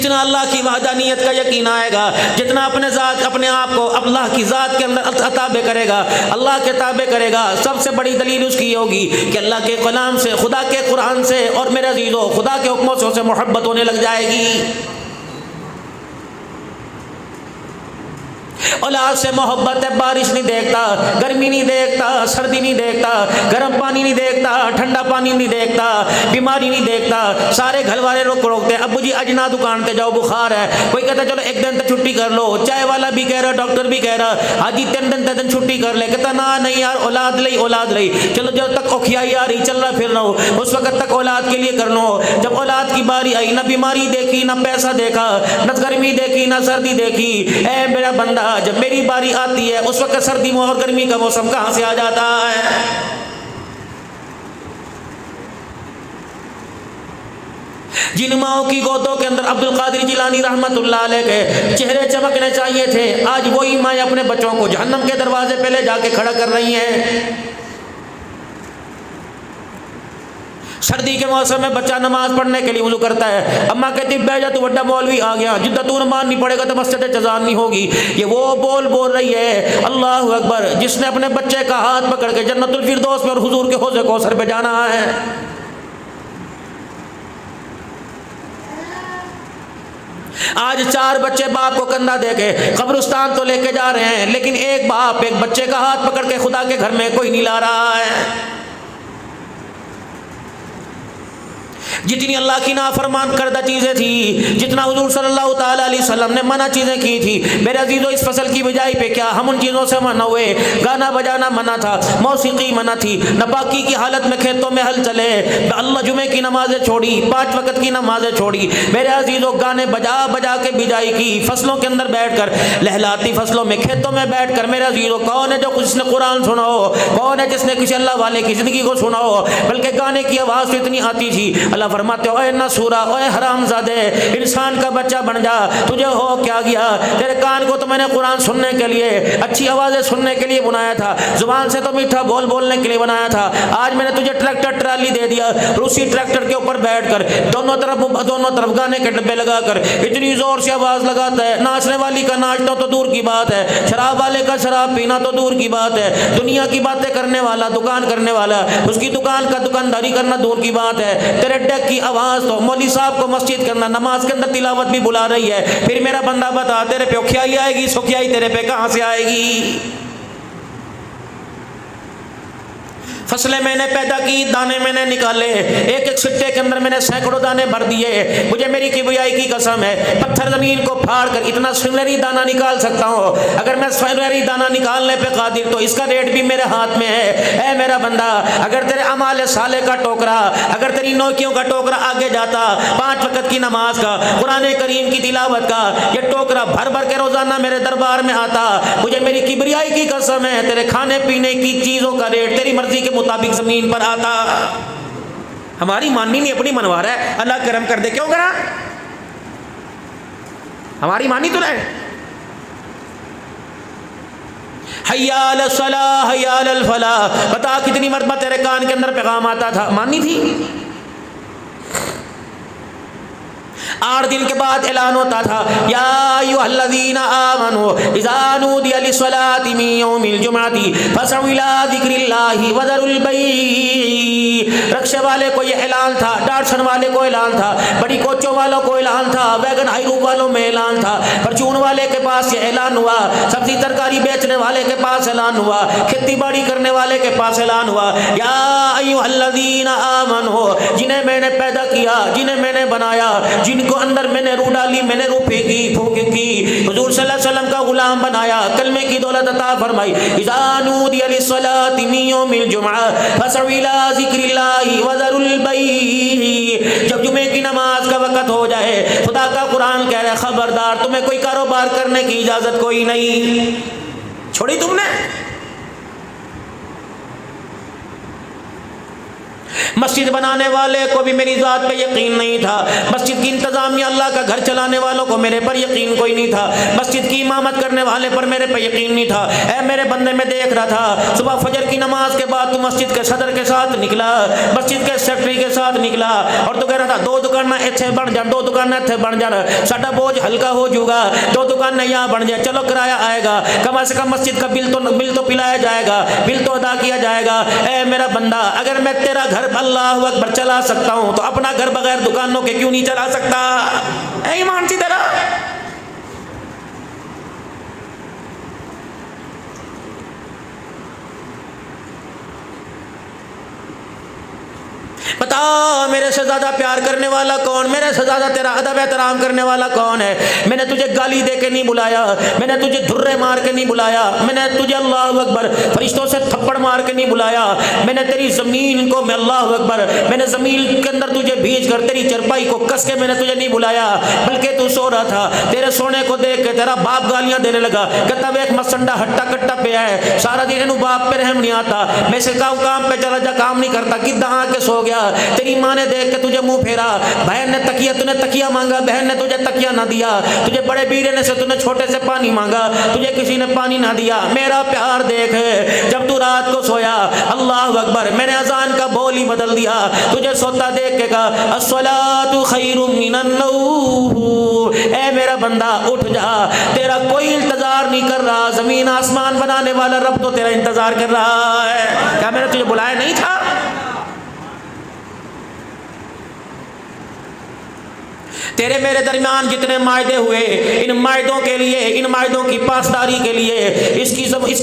جتنا اللہ کی وحدانیت کا یقین آئے گا، جتنا اپنے آپ کو اللہ کی ذات کے اندر تابع کرے گا، اللہ کے تابع کرے گا، سب سے بڑی دلیل اس کی ہوگی کہ اللہ کے کلام سے، خدا کے قرآن سے اور میرے عزیزو خدا کے حکموں سے اسے محبت ہونے لگ جائے گی۔ اولاد سے محبت ہے، بارش نہیں دیکھتا، گرمی نہیں دیکھتا، سردی نہیں دیکھتا، گرم پانی نہیں دیکھتا، ٹھنڈا پانی نہیں دیکھتا، بیماری نہیں دیکھتا۔ سارے گھر والے لوگ روکتے ہیں، ابو جی اجنا دکان پہ جاؤ، بخار ہے، کوئی کہتا ہے چلو ایک دن تک چھٹی کر لو، چائے والا بھی کہہ رہا، ڈاکٹر بھی کہہ رہا حاجی 3 دن چھٹی کر لے، کہتا نا نہیں یار اولاد لئی، چلو جب تک اوکھیائی آ رہی چل رہا پھر رہا ہوں اس وقت تک اولاد کے لیے کر لو۔ جب اولاد کی باری آئی، نہ بیماری دیکھی، نہ پیسہ دیکھا، نہ گرمی دیکھی، نہ سردی دیکھی۔ اے میرا بندہ، جب میری باری آتی ہے اس وقت سردی اور گرمی کا موسم کہاں سے آ جاتا ہے؟ جن ماؤں کی گودوں کے اندر عبد القادر جیلانی رحمت اللہ علیہ کے چہرے چمکنے چاہیے تھے، آج وہی مائیں اپنے بچوں کو جہنم کے دروازے پہ لے جا کے کھڑا کر رہی ہیں۔ سردی کے موسم میں بچہ نماز پڑھنے کے لیے وضو کرتا ہے، اماں کہتی بیٹھ جا تو بڑا مولوی آ گیا، جدہ تو نماز نہیں پڑھے گا تو مسجد جزان نہیں ہوگی۔ یہ وہ بول رہی ہے اللہ اکبر جس نے اپنے بچے کا ہاتھ پکڑ کے جنت الفردوس میں اور حضور کے حوض کوثر پہ جانا ہے۔ آج 4 بچے باپ کو کندھا دے کے قبرستان تو لے کے جا رہے ہیں، لیکن ایک باپ ایک بچے کا ہاتھ پکڑ کے خدا کے گھر میں کوئی نہیں لا رہا ہے۔ جتنی اللہ کی نافرمان کردہ چیزیں تھی، جتنا حضور صلی اللہ تعالی علیہ وسلم نے منع چیزیں کی تھی، میرے عزیزو اس فصل کی بجائی پہ کیا ہم ان چیزوں سے منع ہوئے؟ گانا بجانا منع تھا، موسیقی منع تھی، ناپاکی کی حالت میں کھیتوں میں ہل چلے، اللہ جمعے کی نمازیں چھوڑی، 5 وقت کی نمازیں چھوڑی، میرے عزیزو گانے بجا کے بجائی کی، فصلوں کے اندر بیٹھ کر، لہلاتی فصلوں میں کھیتوں میں بیٹھ کر۔ میرے عزیزو کون ہے جو جس نے قرآن سنا ہو؟ کون ہے جس نے کسی اللہ والے کی زندگی کو سنا ہو؟ بلکہ گانے کی آواز تو اتنی آتی تھی، اللہ فرماتے ہو اے ناسورا، اے حرام زادے، انسان کا بچہ بن جا، تجھے ہو کیا گیا؟ تیرے کان کو تو میں نے قرآن سننے کے لیے، اچھی آوازیں سننے کے لیے بنایا تھا، زبان سے تو میٹھا بولنے کے لیے بنایا تھا، آج میں نے تجھے ٹریکٹر ٹرالی دے دیا، روسی ٹریکٹر کے اوپر بیٹھ کر دونوں طرف گانے کے ڈبے لگا کر اتنی زور سے آواز لگاتا ہے، ناچنے والی کا ناچنا تو دور کی بات ہے، شراب والے کا شراب پینا تو دور کی بات ہے، دنیا کی باتیں کرنے والا، دکان کرنے والا، اس کی دکان کا دکانداری کرنا دور کی بات ہے، تیرے ڈیک کی آواز تو مولوی صاحب کو مسجد کرنا، نماز کے اندر تلاوت بھی بلا رہی ہے۔ پھر میرا بندہ بتا تیرے پہ اوکھیائی آئے گی، سوکھیائی تیرے پہ کہاں سے آئے گی؟ فصلیں میں نے پیدا کی، دانے میں نے نکالے، ایک سٹے کے اندر میں نے سینکڑوں دانے بھر دیے، مجھے میری کبریائی کی قسم ہے پتھر زمین کو پھاڑ کر اتنا سنہری دانہ نکال سکتا ہوں، اگر میں سنہری دانہ نکالنے پہ قادر تو اس کا ریٹ بھی میرے ہاتھ میں ہے۔ اے میرا بندہ، اگر تیرے اعمال صالح کا ٹوکرا، اگر تیری نیکیوں کا ٹوکرا آگے جاتا، 5 وقت کی نماز کا، قرآن کریم کی تلاوت کا یہ ٹوکرا بھر کے روزانہ میرے دربار میں آتا، مجھے میری کبریائی کی قسم ہے تیرے کھانے پینے کی چیزوں کا ریٹ تیری مرضی کے مطابق زمین پر آتا۔ ہماری مانی نہیں، اپنی منوا رہا ہے، اللہ کرم کر دے، کیوں کرا؟ ہماری مانی تو رہے۔ حی علی الصلاۃ حی علی الفلاح، بتا کتنی مرتبہ تیرے کان کے اندر پیغام آتا تھا، مانی تھی؟ 8 دن کے بعد اعلان ہوتا تھا، یا ایھا الذین آمنوا اذا نودی للصلاۃ من یوم الجمعۃ فاسعوا الی ذکر اللہ وذروا البیع۔ رکشے والے کو یہ اعلان تھا، ڈاٹسن والے کو اعلان تھا، بڑی کوچوں والوں کو اعلان تھا، ویگن ہائیرو والوں میں اعلان تھا، پرچون والے کے پاس یہ اعلان ہوا، سبزی ترکاری بیچنے والے کے پاس اعلان ہوا، کھیتی باڑی کرنے والے کے پاس اعلان ہوا، یا ایھا الذین آمنوا، جنہیں میں نے پیدا کیا، جنہیں میں نے بنایا، جن کو اندر میں نے روح ڈالی، میں نے روح پھونکی، حضور صلی اللہ علیہ وسلم کا غلام بنایا، کلمے کی دولت عطا فرمائی، اذا نودی للصلاۃ من یوم الجمعہ فاسعوا الی ذکر اللہ وذروا البیع۔ جب جمعے کی نماز کا وقت ہو جائے، خدا کا قرآن کہہ رہا ہے خبردار، تمہیں کوئی کاروبار کرنے کی اجازت کوئی نہیں، چھوڑی تم نے۔ مسجد بنانے والے کو بھی میری ذات پہ یقین نہیں تھا، مسجد کی انتظامیہ اللہ کا گھر چلانے والوں کو میرے پر یقین کوئی نہیں تھا، مسجد کی امامت کرنے والے پر میرے پہ یقین نہیں تھا۔ اے میرے بندے میں دیکھ رہا تھا صبح فجر کی نماز کے بعد تو مسجد کے صدر کے ساتھ نکلا، مسجد کے سیکرٹری کے ساتھ نکلا، اور تو کہہ رہا تھا 2 دکانیں ایتھے بن جان، 2 دکانیں ایتھے بن جان، ساڈا بوجھ ہلکا ہو جوگا، 2 دکانیں یہاں بن جائے، چلو کرایہ آئے گا، کم سے کم مسجد کا بل تو پلایا جائے گا، بل تو ادا کیا جائے گا۔ اے میرا بندہ، اگر میں تیرا گھر اللہ اکبر چلا سکتا ہوں تو اپنا گھر بغیر دکانوں کے کیوں نہیں چلا سکتا؟ اے ایمان سی طرح بتا، میرے سے زیادہ پیار کرنے والا کون، میرے سے زیادہ تیرا ادب احترام کرنے والا کون ہے؟ میں نے تجھے گالی دے کے نہیں بلایا، میں نے تجھے دھرے مار کے نہیں بلایا، میں نے تجھے اللہ اکبر فرشتوں سے تھپڑ مار کے نہیں بلایا، میں نے تیری زمین کو، میں اللہ اکبر، میں نے زمین کے اندر تجھے بھیج کر تیری چرپائی کو کس کے میں نے تجھے نہیں بلایا، بلکہ تو سو رہا تھا، تیرے سونے کو دیکھ کے تیرا باپ گالیاں دینے لگا، کہتا ایک مسنڈا ہٹا کٹا پہ ہے، سارا دن انہوں باپ پہ رحم نہیں آتا، میں سے کام پہ چلا جا، کام نہیں کرتا، کدھا آ کے سو گیا، تیری ماں نے دیکھ کے تجھے منہ پھیرا، بہن نے تکیہ، تو نے تکیہ مانگا، بہن نے تجھے تکیہ نہ دیا، تجھے بڑے بیرے نے سے تو نے چھوٹے سے پانی مانگا، تجھے کسی نے پانی نہ دیا، میرا پیار دیکھ، جب تو رات کو سویا، اللہ اکبر، میں نے اذان کا بول ہی بدل دیا، تجھے سوتا دیکھ کے کہا الصلاۃ خیر من النوم، اے میرا بندہ اٹھ جا، تیرا کوئی انتظار نہیں کر رہا، زمین آسمان بنانے والا رب تو تیرا انتظار کر رہا ہے، کیا میں نے تجھے بلایا نہیں تھا؟ تیرے میرے درمیان جتنے معاہدے ہوئے، ان معاہدوں کے لیے، ان معاہدوں کی پاسداری کے لیے، اس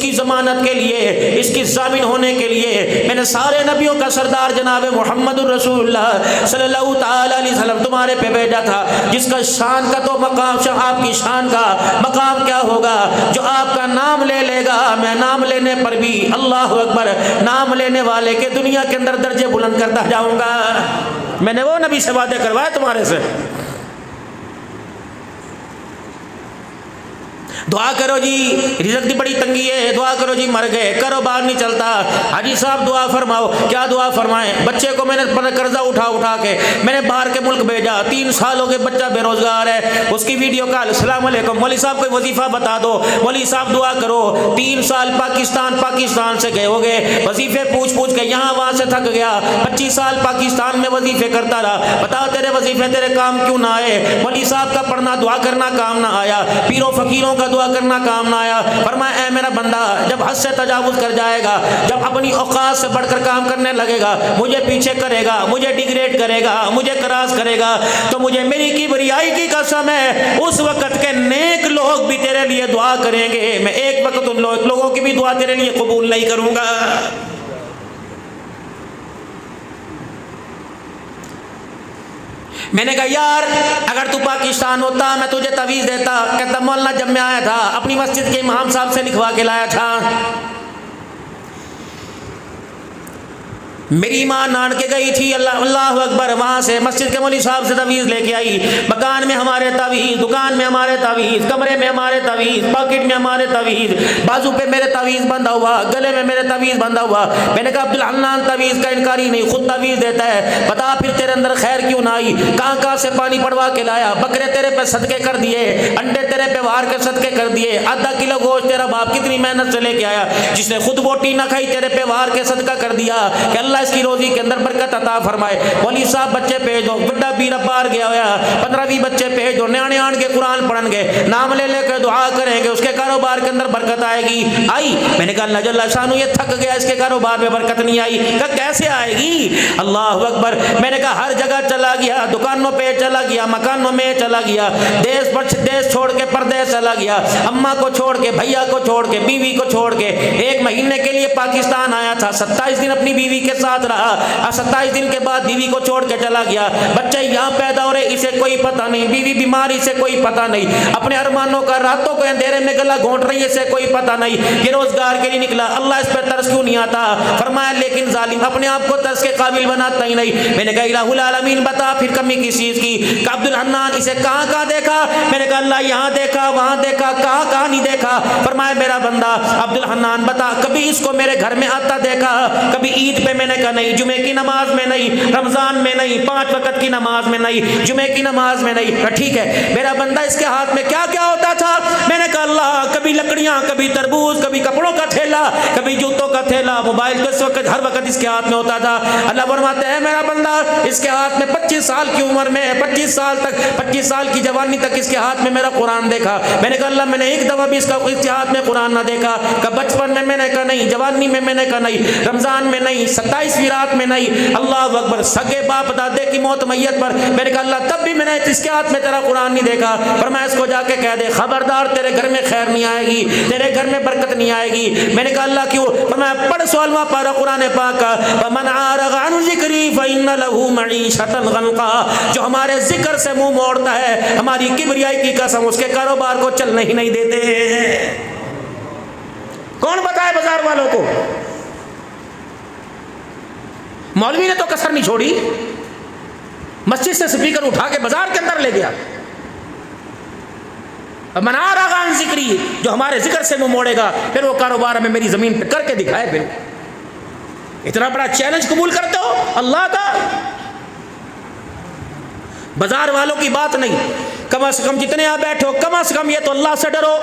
کی ضمانت کے لیے، اس کی ضامن ہونے کے لیے میں نے سارے نبیوں کا سردار جناب محمد الرسول اللہ صلی اللہ تعالی علیہ وسلم تمہارے پہ بھیجا تھا، جس کا شان کا تو مقام، آپ کی شان کا مقام کیا ہوگا، جو آپ کا نام لے لے گا، میں نام لینے پر بھی اللہ اکبر نام لینے والے کے دنیا کے اندر درجے بلند کرتا جاؤں گا۔ میں نے وہ نبی سے وعدے کروائے تمہارے سے۔ دعا کرو جی، رزق کی بڑی تنگی ہے، دعا کرو جی، مر گئے، کاروبار نہیں چلتا، حاجی صاحب دعا فرماؤ، کیا دعا فرمائیں؟ بچے کو میں نے قرضہ اٹھا کے میں نے باہر کے ملک بھیجا، 3 سال ہو گئے، بچہ بے روزگار ہے، اس کی ویڈیو کال، السلام علیکم مولوی صاحب کوئی وظیفہ بتا دو، مولوی صاحب دعا کرو، 3 سال پاکستان سے گئے ہو گئے، وظیفے پوچھ کے یہاں وہاں سے تھک گیا، 25 سال پاکستان میں وظیفے کرتا رہا، بتا تیرے وظیفے تیرے کام کیوں نہ آئے؟ مولوی صاحب کا پڑھنا دعا کرنا کام نہ آیا، پیروں فقیروں کا دعا کرنا کام نہ آیا۔ فرمایا اے میرا بندہ، جب حد سے تجاوز کر جائے گا، جب اپنی اوقات سے بڑھ کر کام کرنے لگے گا، مجھے پیچھے کرے گا، مجھے ڈیگریڈ کرے گا، مجھے کراس کرے گا، تو مجھے میری کبریائی کی قسم ہے، اس وقت کے نیک لوگ بھی تیرے لیے دعا کریں گے، میں ایک وقت ان لوگوں کی بھی دعا تیرے لیے قبول نہیں کروں گا۔ میں نے کہا یار اگر تو پاکستان ہوتا میں تجھے تعویذ دیتا۔ کہتا مولانا جب میں آیا تھا اپنی مسجد کے امام صاحب سے لکھوا کے لایا تھا، میری ماں نان کے گئی تھی، اللہ اکبر، وہاں سے مسجد کے مولوی صاحب سے تعویذ لے کے آئی، مکان میں ہمارے تعویذ، دکان میں ہمارے تعویذ، کمرے میں ہمارے تعویذ، پاکٹ میں ہمارے تعویذ، بازو پہ میرے تعویذ بندھا ہوا، گلے میں میرے تعویذ بندھا ہوا۔ میں نے کہا عبدالحنان تعویذ کا انکاری نہیں، خود تعویذ دیتا ہے، بتا پھر تیرے اندر خیر کیوں نہ آئی؟ کہاں سے پانی پڑوا کے لایا، بکرے تیرے پہ صدقے کر دیے، انڈے تیرے پہ وار کے صدقے کر دیے، آدھا کلو گوشت تیرا باپ کتنی محنت سے لے کے آیا، جس نے خود بوٹی نہ کھائی تیرے پہ وار کے صدقہ کر دیا کہ اللہ اس کی روزی کے اندر برکت عطا فرمائے۔ مولوی صاحب بچے بھیج دو، بڑا بیر بار گیا ہوا، 15-20 بچے بھیج دو، نیانے آن کے قرآن پڑھن گے، نام لے لے کے دعا کریں گے، اس کے کاروبار کے اندر برکت آئے گی۔ آئی؟ میں نے کہا اللہ جل شانہ یہ تھک گیا، اس کے کاروبار میں برکت نہیں آئی۔ کہا کیسے آئے گی؟ اللہ اکبر۔ میں نے کہا ہر جگہ چلا گیا، دکانوں پہ چلا گیا، مکانوں میں چلا گیا، دیش چھوڑ کے پردیس چلا گیا، اماں کو چھوڑ کے، بھیا کو چھوڑ کے، بیوی کو چھوڑ کے، 1 مہینے کے لیے پاکستان آیا تھا، 27 دن اپنی بیوی کے ساتھ رہا، 27 دن کے بعد بیوی کو چھوڑ کے چلا گیا۔ بچے یہاں پیدا ہو رہے، اسے کوئی پتہ نہیں، بیوی بیمار، اسے کوئی پتہ نہیں، اپنے ارمانوں کا راتوں کو اندھیرے میں گلا گھونٹ رہی ہے، اسے کوئی پتہ نہیں، یہ روزگار کے لیے نکلا، اللہ اس پہ ترس کیوں نہیں آتا؟ فرمایا لیکن ظالم اپنے آپ کو ترس کے قابل بناتا ہی نہیں۔ میں نے کہا الہ العالمین بتا پھر کمی کس چیز کی؟ کہ عبدالحنان اسے کہاں دیکھا؟ میں نے کہا اللہ یہاں دیکھا، وہاں دیکھا، کہاں نہیں دیکھا؟ فرمایا میرا بندہ عبدالحنان بتا کبھی اس کو میرے گھر میں آتا دیکھا؟ کبھی عید پہ میں نے کہا نہیں, جمعے کی نماز میں نہیں, رمضان میں نہیں, 5 وقت کی نماز میں نہیں, جمعے کی نماز میں نہیں. کہا ٹھیک ہے. میرا بندہ اس کے ہاتھ میں کیا کیا ہوتا تھا؟ میں نے کہا اللہ, کبھی لکڑیاں, کبھی تربوز, کبھی کپڑوں کا تھیلا, کبھی جوتوں کا تھیلا, موبائل تو اس وقت ہر وقت اس کے ہاتھ میں ہوتا تھا. اللہ فرماتے ہیں میرا بندہ اس کے ہاتھ میں 25 سال کی عمر میں, 25 سال کی جوانی تک اس کے ہاتھ میں میرا قرآن دیکھا. میں نے کہا اللہ میں نے ایک دفعہ بھی اس کے ہاتھ میں قرآن نہ دیکھا. کہ بچپن میں نے کہا نہیں, جوانی میں نے کہا نہیں, رمضان میں نہیں, 27ویں رات میں نہیں. اللہ اکبر, سگے باپ دادے کی موت میت پر. میں نے کہا اللہ تب بھی میں نے اس کے ہاتھ میں تیرا قرآن نہیں دیکھا. فرمایا اس کو جا کے کہہ دے خبردار تیرے گھر میں خیر نہیں آئے گی, تیرے گھر میں برکت نہیں آئے گی. میں نے کہا اللہ کیوں؟ فرمایا پڑھ 16واں پارہ قرآن پاک کا, ومن اعرض عن ذکری فإن له معیشۃ ضنکا. جو ہمارے ذکر سے منہ موڑتا ہے, ہماری کبریائی کی قسم, اس کے کاروبار کو چلنے ہی نہیں دیتے. کون بتائے بازار والوں کو؟ مولوی نے تو کسر نہیں چھوڑی, مسجد سے سپیکر اٹھا کے بازار کے اندر لے گیا. من اعرض عن ذکری, جو ہمارے ذکر سے منہ موڑے گا پھر وہ کاروبار ہمیں میری زمین پہ کر کے دکھائے. پھر اتنا بڑا چیلنج قبول کرتے ہو اللہ کا؟ بازار والوں کی بات نہیں, کم از کم جتنے آپ بیٹھے ہو کم از کم یہ تو اللہ سے ڈرو.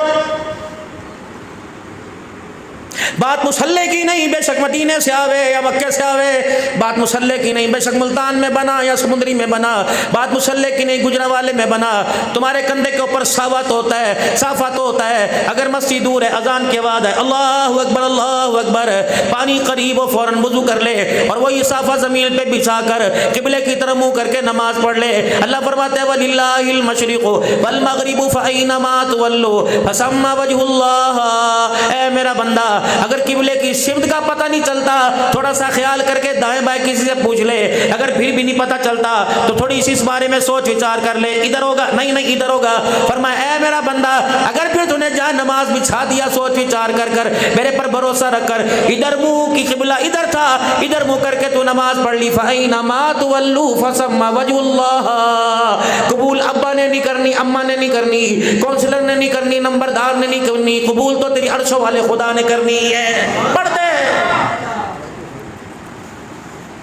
بات مسلح کی نہیں بے شک مدینے سے آوے یا مکے سے آوے, بات مسلح کی نہیں بے شک ملتان میں بنا یا سمندری میں بنا, بات مسلح کی نہیں گجرانوالے میں بنا. تمہارے کندھے کے اوپر صافت ہوتا ہے, صافت ہوتا ہے. اگر مسجد دور ہے, اذان کے بعد ہے اللہ اکبر اللہ اکبر, پانی قریب ہو فوراً وضو کر لے اور وہی صافہ زمین پہ بچھا کر قبلے کی طرف منہ کر کے نماز پڑھ لے. اللہ فرماتے ہیں وَلِلَّهِ الْمَشْرِقُ وَالْمَغْرِبُ فَأَيْنَمَا تُوَلُّوا فَثَمَّ وَجْهُ اللَّهِ. اے میرا بندہ, اگر قبلے کی سمت کا پتہ نہیں چلتا تھوڑا سا خیال کر کے دائیں بائیں کسی سے پوچھ لے. اگر پھر بھی نہیں پتہ چلتا تو تھوڑی سی اس بارے میں سوچ وچار کر لے, ادھر ہوگا نہیں ادھر ہوگا. فرمایا اے میرا بندہ, اگر پھر تو نے جہاں نماز بچھا دیا سوچ وچار کر کر میرے پر بھروسہ رکھ کر, ادھر منہ کی قبلہ ادھر تھا, ادھر منہ کر کے تو نماز پڑھ لی, فَأَيْنَمَا تُوَلُّوا فَثَمَّ وَجْهُ اللَّهِ. قبول ابا نے نہیں کرنی, اماں نے نہیں کرنی, کونسلر نے نہیں کرنی, نمبردار نے نہیں کرنی, قبول تو تیری عرشوں والے خدا نے کرنی ہے. پڑھ دے.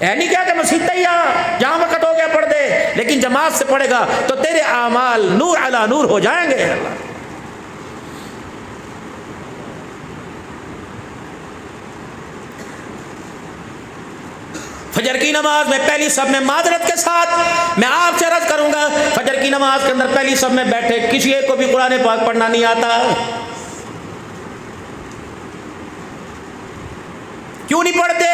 اے نہیں کیا کہ مسجد ہی جہاں وقت ہو گیا پڑھ دے, لیکن جماعت سے پڑھے گا تو تیرے اعمال نور علی نور ہو جائیں گے. فجر کی نماز میں پہلی صف میں معذرت کے ساتھ میں آپ سے عرض کروں گا, فجر کی نماز کے اندر پہلی صف میں بیٹھے کسی ایک کو بھی قرآن پاک پڑھنا نہیں آتا. کیوں نہیں پڑھتے؟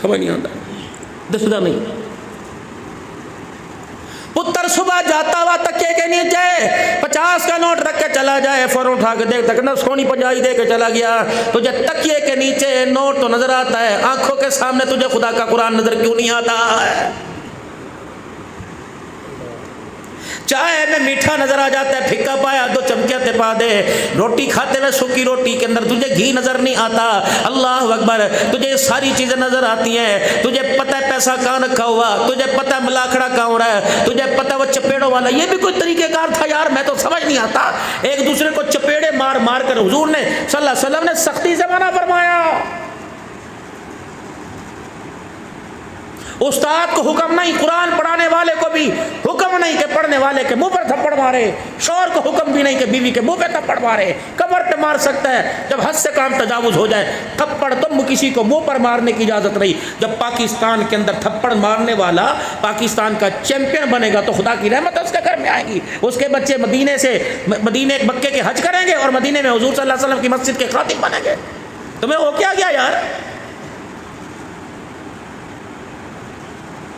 سمجھ نہیں آتا, دسدہ نہیں. پتر صبح جاتا ہوا تکیے کے نیچے 50 کا نوٹ رکھ کے چلا جائے, فوراً اٹھا کے دیکھ تک نہ سونی پجائی دے کے چلا گیا. تجھے تکیے کے نیچے نوٹ تو نظر آتا ہے, آنکھوں کے سامنے تجھے خدا کا قرآن نظر کیوں نہیں آتا ہے؟ چائے میں میٹھا نظر آ جاتا ہے, پھیکا پایا 2 چمچے پا دے, روٹی کھاتے ہوئے سوکھی روٹی کے اندر تجھے گھی نظر نہیں آتا. اللہ اکبر, تجھے ساری چیزیں نظر آتی ہیں, تجھے پتہ ہے پیسہ کہاں رکھا ہوا, تجھے پتہ ہے ملاکڑا کہاں ہو رہا ہے, تجھے پتہ ہے وہ چپیڑوں والا, یہ بھی کوئی طریقہ کار تھا یار, میں تو سمجھ نہیں آتا. ایک دوسرے کو چپیڑے مار مار کر حضور نے صلی اللہ علیہ وسلم نے سختی سے منع فرمایا. استاد کو حکم نہیں, قرآن پڑھانے والے کو بھی حکم نہیں کہ پڑھنے والے کے منہ پر تھپڑ مارے, شوہر کو حکم بھی نہیں کہ بیوی کے منہ پہ تھپڑ مارے. کمر پہ مار سکتا ہے جب حد سے کام تجاوز ہو جائے, تھپڑ تم کسی کو منہ پر مارنے کی اجازت نہیں. جب پاکستان کے اندر تھپڑ مارنے والا پاکستان کا چیمپئن بنے گا تو خدا کی رحمت اس کے گھر میں آئے گی. اس کے بچے مدینے مکے کے حج کریں گے اور مدینے میں حضور صلی اللہ علیہ وسلم کی مسجد کے خاتم بنیں گے. تمہیں وہ کیا گیا یار,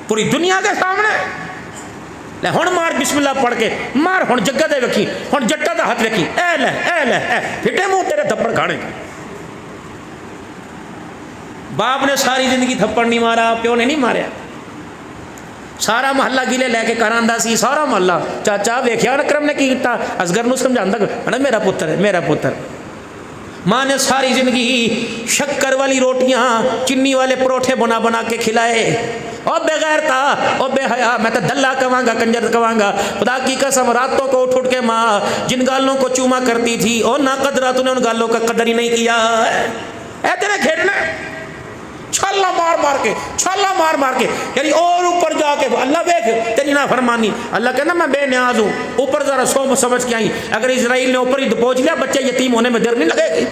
پوری دنیا کے سامنے لے ہن مار بسم اللہ پڑھ کے مار, ہن جگہ دے وکھی, ہن جٹا دا ہاتھ وکھی, اے لے پھٹے منہ تیرے تھپڑ کھانے. باپ نے ساری زندگی تھپڑ نہیں مارا, پیو نے نہیں ماریا, سارا محلہ گلے لے کے گھر آندا سی, سارا محلہ چاچا ویکھیا اکرم نے کی کیتا, اصغر نو سمجھاندا کہ میرا پتر ہے میرا پتر. ماں نے ساری زندگی شکر والی روٹیاں چنی والے پروٹھے بنا بنا کے کھلائے. او بغیر تھا, او بے حیا, میں تو دلہ کہواں گا, کنجر کہواں گا. خدا کی قسم راتوں کو اٹھ کے ماں جن گالوں کو چوما کرتی تھی, او نا قدرہ تو نے ان گالوں کا قدر ہی نہیں کیا. اے تیرے کھیلنا چھالا مار مار کے یعنی اور اوپر جا کے اللہ دیکھ تیری نافرمانی. اللہ کہنا میں بے نیاز ہوں, اوپر ذرا سمجھ کے آئی. اگر اسرائیل نے اوپر ہی پہنچ لیا بچے یتیم ہونے میں دیر نہیں لگے گی.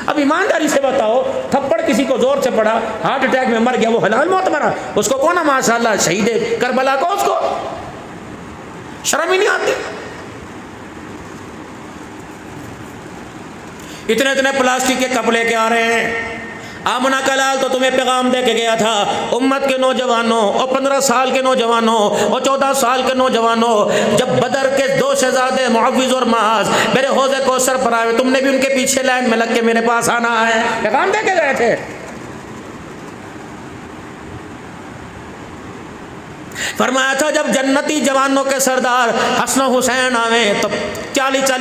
اب ایمانداری سے بتاؤ, تھپڑ کسی کو زور سے پڑا, ہارٹ اٹیک میں مر گیا, وہ حلال موت مرا, اس کو کون ماشاء اللہ شہید کربلا کو, اس کو شرم ہی نہیں آتی. اتنے پلاسٹک کے کپ لے کے آ رہے ہیں. آمنہ کلال تو تمہیں پیغام دے کے گیا تھا, امت کے نوجوانوں اور 15 سال کے نوجوانوں اور 14 سال کے نوجوانوں, جب بدر کے 2 شہزادے معوذ اور معاذ میرے حوض کوثر پر آئے, تم نے بھی ان کے پیچھے لائن میں لگ کے میرے پاس آنا ہے. پیغام دے کے گئے تھے. فرمایا تھا جب جنتی جوانوں کے سردار حسن و حسین آویں تو 40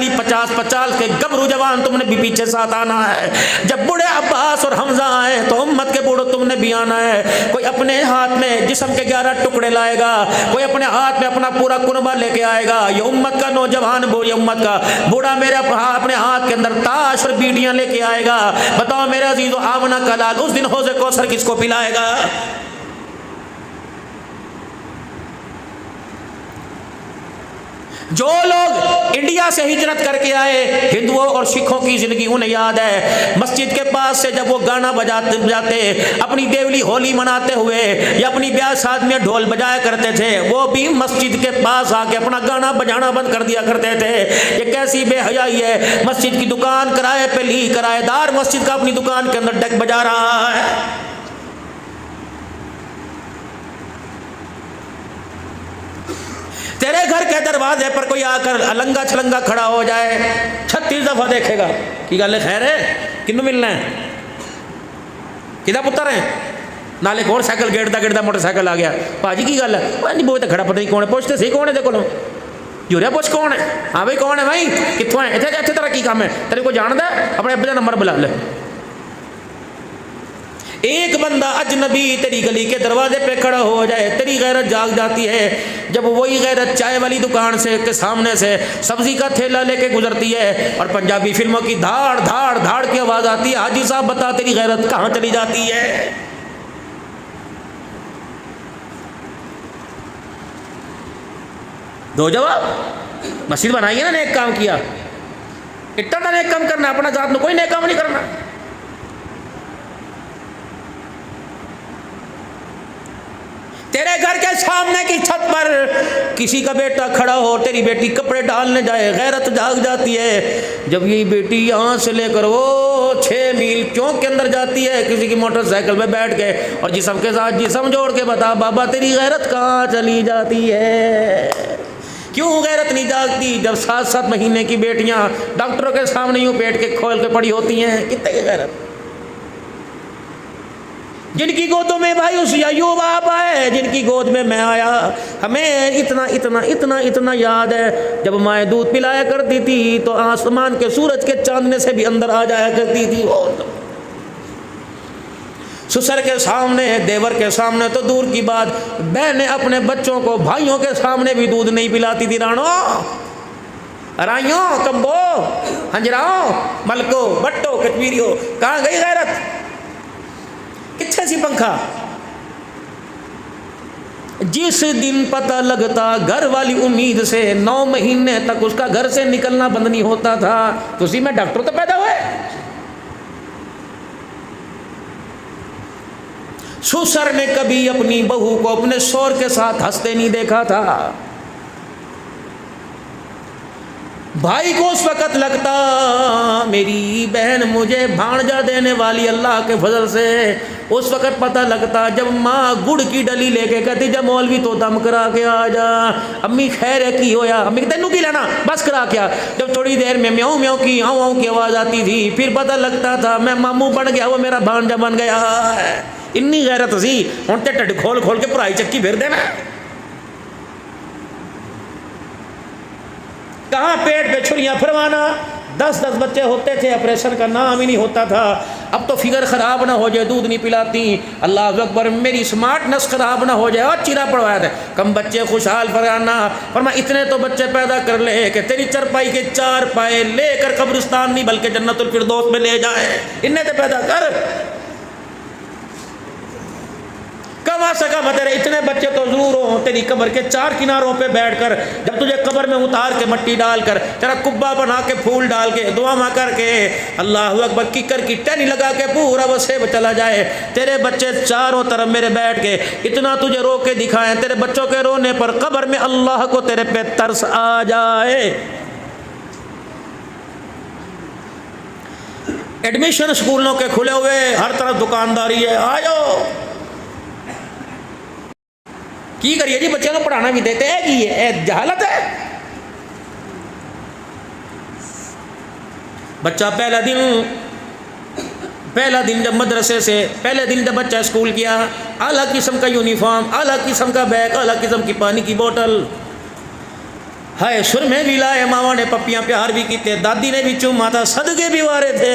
50 کے گبرو جوان تم نے بھی پیچھے ساتھ آنا ہے. جب بوڑھے عباس اور حمزہ آئے تو امت کے بوڑھوں تم نے بھی آنا ہے. کوئی اپنے ہاتھ میں جسم کے 11 ٹکڑے لائے گا, کوئی اپنے ہاتھ میں اپنا پورا کنبہ لے کے آئے گا. یہ امت کا نوجوان بوڑھی امت کا بوڑھا میرے اپنے ہاتھ کے اندر تاش اور بیڑیاں لے کے آئے گا. بتاؤ میرے عزیز و آمنہ کلال اس دن حوض کوثر کس کو پلائے گا؟ جو لوگ انڈیا سے ہجرت کر کے آئے, ہندوؤں اور سکھوں کی زندگی انہیں یاد ہے. مسجد کے پاس سے جب وہ گانا بجاتے اپنی دیولی ہولی مناتے ہوئے یا اپنی بیاہ شادی میں ڈھول بجایا کرتے تھے, وہ بھی مسجد کے پاس آ کے اپنا گانا بجانا بند کر دیا کرتے تھے. یہ کیسی بے حیائی ہے. مسجد کی دکان کرائے پہ لی, کرایہ دار مسجد کا اپنی دکان کے اندر ڈیک بجا رہا ہے. تیرے گھر کے دروازے پر کوئی آ کر النگا چھلنگا کھڑا ہو جائے, 36 دفعہ دیکھے گا کی گل ہے, خیر ہے, کنوں ملنا ہے, کدھر پتر ہیں, نالے کون سائیکل گیڑتا موٹر سائیکل آ گیا, پاجی کی گل ہے, نہیں بہت کھڑا پتہ نہیں کون ہے, پوچھتے صحیح کون ہے دیکھو لو یوریا پوچھ کون ہے, ہاں بھائی کون ہے بھائی, کتوں ہے, اتنے طرح کی کام ہے, تیرے کو جاندا ہے, اپنے ابے کا نمبر بلا لے. ایک بندہ اجنبی تیری گلی کے دروازے پہ کھڑا ہو جائے, تیری غیرت جاگ جاتی ہے. جب وہی غیرت چائے والی دکان سے کے سامنے سے سبزی کا تھیلا لے کے گزرتی ہے اور پنجابی فلموں کی دھاڑ دھاڑ دھاڑ کی آواز آتی ہے, حاجی صاحب بتا تیری غیرت کہاں چلی جاتی ہے؟ دو جواب. مسجد بنائی ہے نا, نیک کام کیا, اتنا نیک کام کرنا, اپنا ذات میں کوئی نیک کام نہیں کرنا. تیرے گھر کے سامنے کی چھت پر کسی کا بیٹا کھڑا ہو, تیری بیٹی کپڑے ڈالنے جائے, غیرت جاگ جاتی ہے. جب یہ بیٹی یہاں سے لے کر وہ 6 میل چوک کے اندر جاتی ہے کسی کی موٹر سائیکل پہ بیٹھ کے, اور جسم کے ساتھ جسم جوڑ کے بتا بابا تیری غیرت کہاں چلی جاتی ہے؟ کیوں غیرت نہیں جاگتی جب 7 مہینے کی بیٹیاں ڈاکٹروں کے سامنے یوں پیٹ کے کھول کے پڑی ہوتی ہیں؟ کتنے کی غیرت. جن کی گودوں میں بھائی اس ایوب آپ آئے, جن کی گود میں میں آیا, ہمیں اتنا اتنا اتنا اتنا یاد ہے جب مائیں دودھ پلایا کرتی تھی تو آسمان کے سورج کے چاندنے سے بھی اندر آ جایا کرتی تھی. سسر کے سامنے, دیور کے سامنے تو دور کی بات, بہنیں اپنے بچوں کو بھائیوں کے سامنے بھی دودھ نہیں پلاتی تھی. رانو, رائیوں, کمبو, ہنجراؤں, ملکو, بٹو, کچویریوں, کہاں گئی غیرت؟ کتنے سی پنکھا. جس دن پتہ لگتا گھر والی امید سے 9 مہینے تک اس کا گھر سے نکلنا بند نہیں ہوتا تھا. تو اسی میں ڈاکٹر تو پیدا ہوئے. سسر نے کبھی اپنی بہو کو اپنے شوہر کے ساتھ ہنستے نہیں دیکھا تھا. بھائی کو اس وقت لگتا میری بہن مجھے بھانجا دینے والی اللہ کے فضل سے, اس وقت پتہ لگتا جب ماں گڑ کی ڈلی لے کے کہتی جب مولوی تو دم کرا کے آ جا, امی خیر ہے کی ہویا, امی تینوں کی لینا بس کرا کیا. جب تھوڑی دیر میں میاؤں میاؤں کی آؤں آؤں کی آواز آتی تھی پھر پتہ لگتا تھا میں ماموں بن گیا, وہ میرا بھانجا بن گیا ہے. انی غیرت سی ہوں تے ٹڈ کھول کھول کے پڑھائی چکی پھر دینا. کہاں پیٹ پہ چھریاں پھروانا, 10 بچے ہوتے تھے, آپریشن کا نام ہی نہیں ہوتا تھا. اب تو فگر خراب نہ ہو جائے، دودھ نہیں پلاتی، اللہ اکبر، میری اسمارٹنس خراب نہ ہو جائے، اور چیرا پڑوایا تھا، کم بچے خوشحال فرانا فرما اتنے تو بچے پیدا کر لے کہ تیری چرپائی کے 4 پائے لے کر قبرستان نہیں بلکہ جنت الفردوس میں لے جائے، انہیں تو پیدا کر، کما سکا تیرے اتنے بچے تو ضرور ہوں، تیری قبر کے 4 کناروں پہ بیٹھ کر، جب تجھے قبر میں اتار کے مٹی ڈال کر، تیرا کبا بنا کے پھول ڈال کے دعا ماں کر کے اللہ اکبر کیکر کی ٹہنی لگا کے پورا وسیب چلا جائے، تیرے بچے چاروں طرف میرے بیٹھ کے اتنا تجھے رو کے دکھائیں، تیرے بچوں کے رونے پر قبر میں اللہ کو تیرے پہ ترس آ جائے۔ ایڈمیشن اسکولوں کے کھلے ہوئے، ہر طرف دکانداری ہے، آجو کی کریے جی، بچوں کو پڑھانا بھی دیتے ہیں کہ یہ جہالت ہے۔ بچہ پہلا دن جب مدرسے سے پہلے دن جب بچہ اسکول کیا، اعلیٰ قسم کا یونیفارم، اعلیٰ قسم کا بیگ، اعلیٰ قسم کی پانی کی بوتل، ہائے سرمے بھی لائے، ماما نے پپیاں پیار بھی کیتے، دادی نے بھی چوما تھا، صدقے بھی وارے تھے۔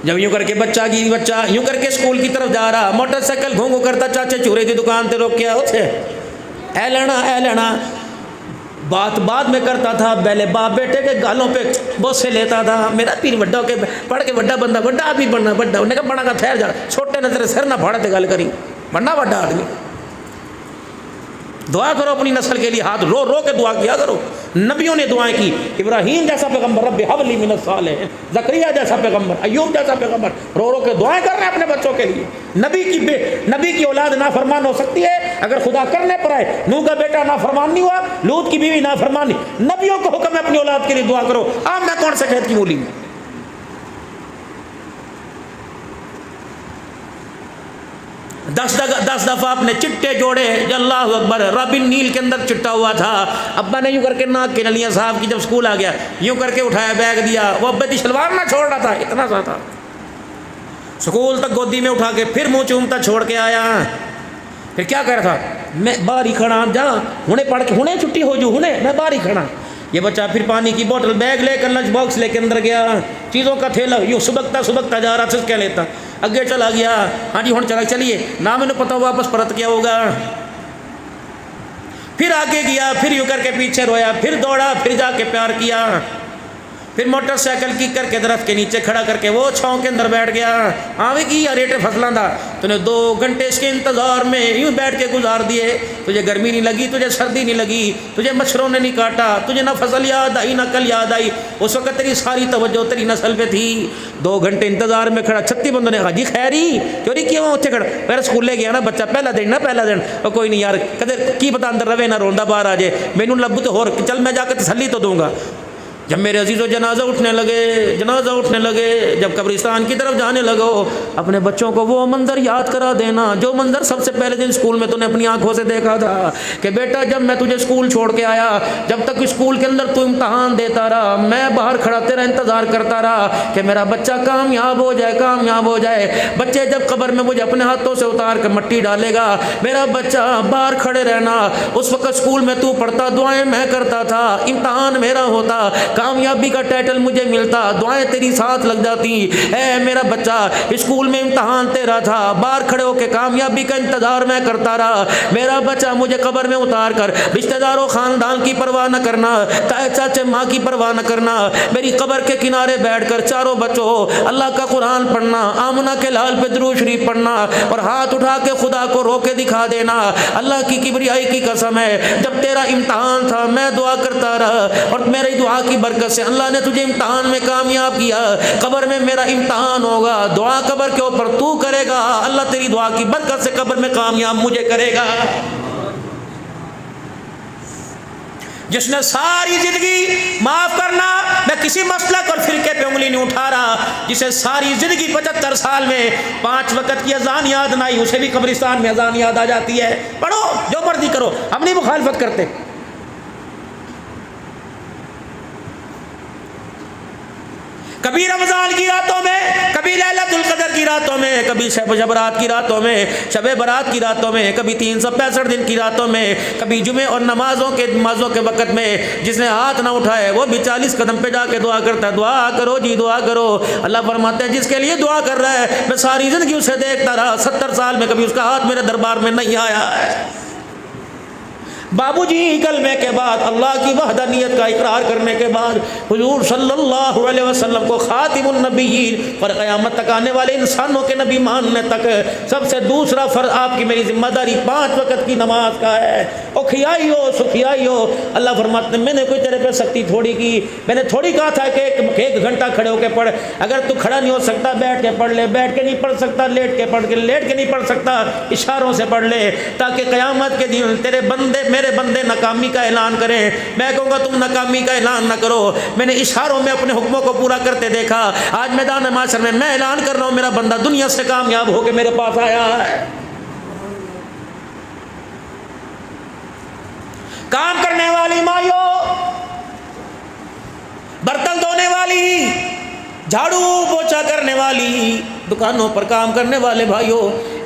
جب یوں کر کے بچہ یوں کر کے اسکول کی طرف جا رہا، موٹر سائیکل گھونگو کرتا، چاچے چورے کی دکان تے روک کیا ہوتے، اے لینا بات بعد میں کرتا تھا، پہلے باپ بیٹے کے گالوں پہ بوسے لیتا تھا، میرا پیر وڈا کے پڑھ کے وڈا بندہ، وڈا آدمی بننا، وڈا انہیں کہا بڑا کا ٹھہر جا، چھوٹے نظر سر نہ پھاڑے تے گل کری، بننا وڈا آدمی۔ دعا کرو اپنی نسل کے لیے، ہاتھ رو رو کے دعا کیا کرو، نبیوں نے دعائیں کی، ابراہیم جیسا پیغمبر رب حب لی من الصالحین، زکریا جیسا پیغمبر، ایوب جیسا پیغمبر رو رو کے دعائیں کر رہے ہیں اپنے بچوں کے لیے۔ نبی کی اولاد نافرمان ہو سکتی ہے اگر خدا کرنے پر آئے، نوح کا بیٹا نافرمان نہیں ہوا، لوط کی بیوی نافرمان نہیں، نبیوں کو حکم ہے اپنی اولاد کے لیے دعا کرو، اب میں کون سے کھیت کی مولی میں۔ 10 دفعہ اپنے چٹے جوڑے، اللہ اکبر، رابن نیل کے اندر چٹا ہوا تھا، ابا نے یوں کر کے ناک کے نلیاں صاحب کی، جب اسکول آ گیا یوں کر کے اٹھایا، بیگ دیا، وہ ابے کی شلوار نہ چھوڑ رہا تھا، اتنا سا تھا، اسکول تک گودی میں اٹھا کے پھر منہ چومتا چھوڑ کے آیا، پھر کیا کہہ رہا تھا، میں باہر ہی کھڑا جا، ہنے پڑھ کے ہنے چھٹی ہو جو، ہنے میں باہر ہی کھڑا۔ یہ بچہ پھر پانی کی بوتل، بیگ لے کر، لنچ باکس لے کے اندر گیا، چیزوں کا تھیلا یوں سبکتا جا رہا تھا، کیا لیتا اگے چلا گیا، ہاں جی ہن چلیے نہ میں نے پتا واپس پرت کیا ہوگا، پھر آگے گیا، پھر یوں کر کے پیچھے رویا، پھر دوڑا، پھر جا کے پیار کیا، پھر موٹر سائیکل کی کر کے درخت کے نیچے کھڑا کر کے وہ چھاؤں کے اندر بیٹھ گیا، ہاں بھی کی ریٹ فصلاں دا، تو نے 2 گھنٹے اس کے انتظار میں یوں بیٹھ کے گزار دیے، تجھے گرمی نہیں لگی، تجھے سردی نہیں لگی، تجھے مچھروں نے نہیں کاٹا، تجھے نہ فصل یاد آئی نہ کل یاد آئی، اس وقت تیری ساری توجہ تیری نسل پہ تھی، 2 گھنٹے انتظار میں کھڑا، 36 بندوں نے کہا جی خیری چوری کیوں اتنے کھڑا، پہلے اسکول لے گیا نا بچہ، پہلا دن اور کوئی نہیں یار کدے کی پتا اندر رہے نہ روندا باہر آ جائے، مینوں لبو تو ہور چل میں جا کے تسلی تو دوں گا۔ جب میرے عزیزوں جنازہ اٹھنے لگے، جب قبرستان کی طرف جانے لگو، اپنے بچوں کو وہ منظر یاد کرا دینا جو منظر سب سے پہلے دن اسکول میں تو نے اپنی آنکھوں سے دیکھا تھا، کہ بیٹا جب میں تجھے اسکول چھوڑ کے آیا، جب تک اسکول کے اندر تو امتحان دیتا رہا، میں باہر کھڑا تیرا انتظار کرتا رہا کہ میرا بچہ کامیاب ہو جائے، بچے جب قبر میں مجھے اپنے ہاتھوں سے اتار کر مٹی ڈالے گا، میرا بچہ باہر کھڑے رہنا، اس وقت اسکول میں تو پڑھتا، دعائیں میں کرتا تھا، امتحان میرا ہوتا، کامیابی کا ٹائٹل مجھے ملتا، دعائیں تیری ساتھ لگ جاتی، اے میرا بچہ اسکول میں امتحان تیرا تھا، باہر کھڑے ہو کے کامیابی کا انتظار میں کرتا رہا، میرا بچہ مجھے قبر میں اتار کر رشتہ داروں خاندان کی پرواہ نہ کرنا، تائے چاچے ماں کی پرواہ نہ کرنا، میری قبر کے کنارے بیٹھ کر چاروں بچوں اللہ کا قرآن پڑھنا، آمنہ کے لال پہ درود شریف پڑھنا، اور ہاتھ اٹھا کے خدا کو رو کے دکھا دینا، اللہ کی کبریائی کی قسم ہے جب تیرا امتحان تھا میں دعا کرتا رہا، اور میری دعا کی برکت سے اللہ نے تجھے امتحان میں کامیاب کیا، قبر میں میرا امتحان ہوگا، دعا قبر کے اوپر تو کرے گا، اللہ تیری دعا کی برکت سے قبر میں کامیاب مجھے کرے گا۔ جس نے ساری زندگی معاف کرنا، میں کسی مسلک اور فرقے پہ انگلی نہیں اٹھا رہا، جسے ساری زندگی 75 سال میں 5 وقت کی اذان یاد نہ آئی، اسے بھی قبرستان میں اذان یاد آ جاتی ہے، پڑھو جو مرضی کرو، ہم نہیں مخالفت کرتے۔ کبھی رمضان کی راتوں میں، کبھی لیلۃ القدر کی راتوں میں، کبھی شب برات کی راتوں میں، شب برات کی راتوں میں، کبھی 365 دن کی راتوں میں، کبھی جمعے اور نمازوں کے وقت میں جس نے ہاتھ نہ اٹھائے وہ بھی 40 قدم پہ جا کے دعا کرتا ہے. دعا کرو جی، دعا کرو. اللہ فرماتے ہیں جس کے لیے دعا کر رہا ہے میں ساری زندگی اسے دیکھتا رہا، 70 سال میں کبھی اس کا ہاتھ میرے دربار میں نہیں آیا ہے. بابو جی کلمے کے بعد، اللہ کی وحدانیت کا اقرار کرنے کے بعد، حضور صلی اللہ علیہ وسلم کو خاتم النبیین اور قیامت تک آنے والے انسانوں کے نبی ماننے تک سب سے دوسرا فرض آپ کی میری ذمہ داری 5 وقت کی نماز کا ہے. او کھیائی ہو سکھیائی ہو. اللہ فرماتے ہیں میں نے کوئی تیرے پہ سختی تھوڑی کی، میں نے تھوڑی کہا تھا کہ 1 گھنٹہ کھڑے ہو کے پڑھ. اگر تو کھڑا نہیں ہو سکتا بیٹھ کے پڑھ لے، بیٹھ کے نہیں پڑھ سکتا لیٹ کے پڑھ کے، لیٹ کے نہیں پڑھ سکتا اشاروں سے پڑھ لے، تاکہ قیامت کے دن تیرے بندے میرے بندے ناکامی کا اعلان کریں. میں کہوں گا تم ناکامی کا اعلان نہ کرو، میں نے اشاروں میں اپنے حکموں کو پورا کرتے دیکھا. آج میدان محشر میں میں اعلان کر رہا ہوں میرا بندہ دنیا سے کامیاب ہو کے میرے پاس آیا ہے. کام کرنے والی مائیوں، برتن دھونے والی، جھاڑو پوچھا کرنے والی، دکانوں پر کام کرنے والے بھائیوں،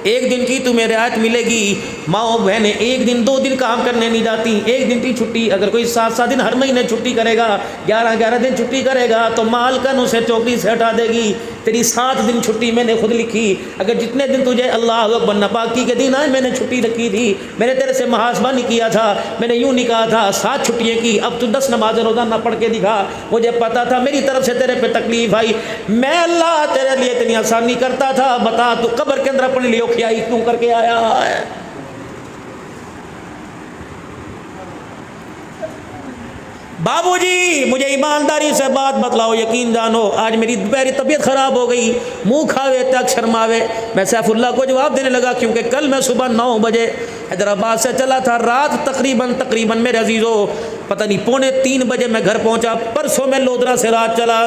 1 دن کی تمہیں رعایت ملے گی. ماں بہنیں 1 دن 2 دن کام کرنے نہیں جاتی، 1 دن کی چھٹی. اگر کوئی 7 دن ہر مہینے چھٹی کرے گا، 11 دن چھٹی کرے گا تو مالکن اسے چوکری سے ہٹا دے گی. تیری 7 دن چھٹی میں نے خود لکھی. اگر جتنے دن تجھے اللہ اکبر نپاکی کے دن آئے میں نے چھٹی رکھی تھی، میں نے تیرے سے محاسبہ نہیں کیا تھا، میں نے یوں نہیں کہا تھا 7 چھٹیاں کی، اب تو 10 نمازیں روزانہ پڑھ کے دکھا. مجھے پتا تھا میری طرف سے تیرے پہ تکلیف آئی، میں اللہ تیرے لیے اتنی آسانی کرتا تھا. بتا تو قبر کے اندر اپنے لیے کھیائی کیوں کر کے آیا ہے؟ بابو جی مجھے ایمانداری سے بات بتلاؤ، یقین جانو آج میری دوپہری طبیعت خراب ہو گئی، منہ کھاوے تک شرماوے. میں سیف اللہ کو جواب دینے لگا کیونکہ کل میں صبح 9 بجے حیدرآباد سے چلا تھا، رات تقریباً میرے عزیزو پتہ نہیں 2:45 بجے میں گھر پہنچا. پرسوں میں لودرا سے رات چلا،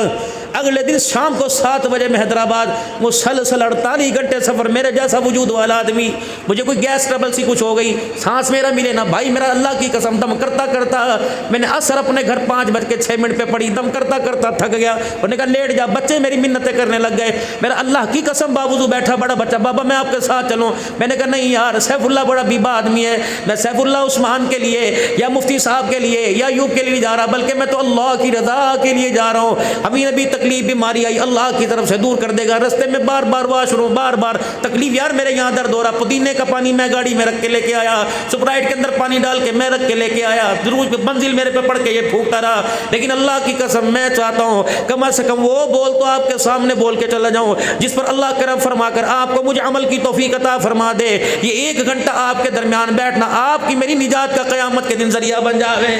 اگلے دن شام کو 7 بجے میں حیدرآباد. مسلسل 48 گھنٹے سفر. میرے جیسا وجود والا آدمی، مجھے کوئی گیس ٹربل سی کچھ ہو گئی، سانس میرا ملے نا بھائی، میرا اللہ کی قسم دم کرتا کرتا میں نے اثر اپنے گھر 5:06 پہ پڑی، دم کرتا کرتا تھک گیا. انہوں نے کہا لیٹ جا. بچے میری منتیں کرنے لگ گئے. میرا اللہ کی قسم باوضو بیٹھا بڑا بچہ، بابا میں آپ کے ساتھ چلوں. میں نے کہا نہیں یار، سیف اللہ بڑا بیبا آدمی ہے، میں سیف اللہ عثمان کے لیے یا مفتی صاحب کے لیے یا ایوب کے لیے نہیں جا رہا، بلکہ میں تو اللہ کی رضا کے لیے جا رہا ہوں. ابھی نبی تکلیف بیماری آئی، اللہ کی طرف سے دور کر دے گا. رستے میں بار بار واش روم، بار بار تکلیف. یار میرے یہاں درد ہو رہا، پودینے کا پانی میں گاڑی میں رکھ کے لے کے آیا، سپرائٹ کے اندر پانی ڈال کے میں رکھ کے لے کے آیا، دروج پہ منزل میرے پہ پڑھ کے یہ پھونکتا رہا. لیکن اللہ کی قسم میں چاہتا ہوں کم از کم وہ بول تو آپ کے سامنے بول کے چلا جاؤں جس پر اللہ کرم فرما کر آپ کو مجھے عمل کی توفیق عطا فرما دے. یہ 1 گھنٹہ آپ کے درمیان بیٹھنا آپ کی میری نجات کا قیامت کے دن ذریعہ بن جاوے.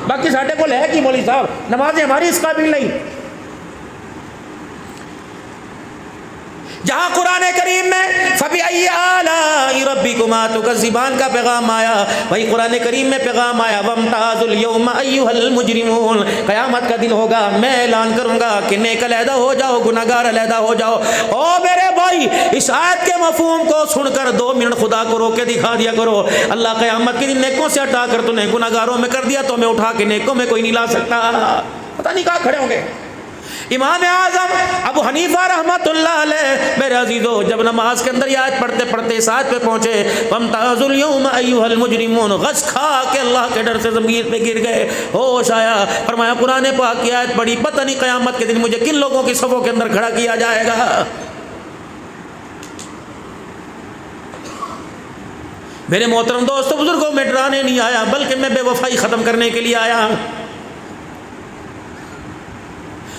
باقی ساڈے کو ہے کہ مولوی صاحب نمازیں ہماری اس قابل نہیں. جہاں قرآن کریم میں فَبِأَيِّ آلَاءِ رَبِّكُمَا تُكَذِّبَانِ کا پیغام آیا، وہی قرآن کریم میں پیغام آیا وَامْتَازُوا الْيَوْمَ أَيُّهَا الْمُجْرِمُونَ. قیامت کا دن ہوگا، میں اعلان کروں گا کہ نیک علیحدہ ہو جاؤ، گناہگار علیحدہ ہو جاؤ. او میرے بھائی اس آیت کے مفہوم کو سن کر 2 منٹ خدا کو روک کے دکھا دیا کرو. اللہ قیامت کے دن نیکوں سے ہٹا کر تو نے گناہگاروں میں کر دیا، تو میں اٹھا کے نیکوں میں کوئی نہیں لا سکتا. پتہ نہیں کہاں کھڑے ہوں گے. امام اعظم ابو حنیفہ رحمۃ اللہ علیہ میرے عزیزو جب نماز کے اندر یہ آیت پڑھتے پڑھتے اس آیت پہ پہنچے وَامْتَازُوا الْيَوْمَ أَيُّهَا الْمُجْرِمُونَ، غش کھا کے اللہ کے ڈر سے زمین پہ گر گئے، ہوش آیا. فرمایا قرآن پاک کی آیت پڑھی، پتہ نہیں قیامت کے دن مجھے کن لوگوں کی صفوں کے اندر کھڑا کیا جائے گا. میرے محترم دوستو بزرگوں میں ڈرانے نہیں آیا بلکہ میں بے وفائی ختم کرنے کے لیے آیا.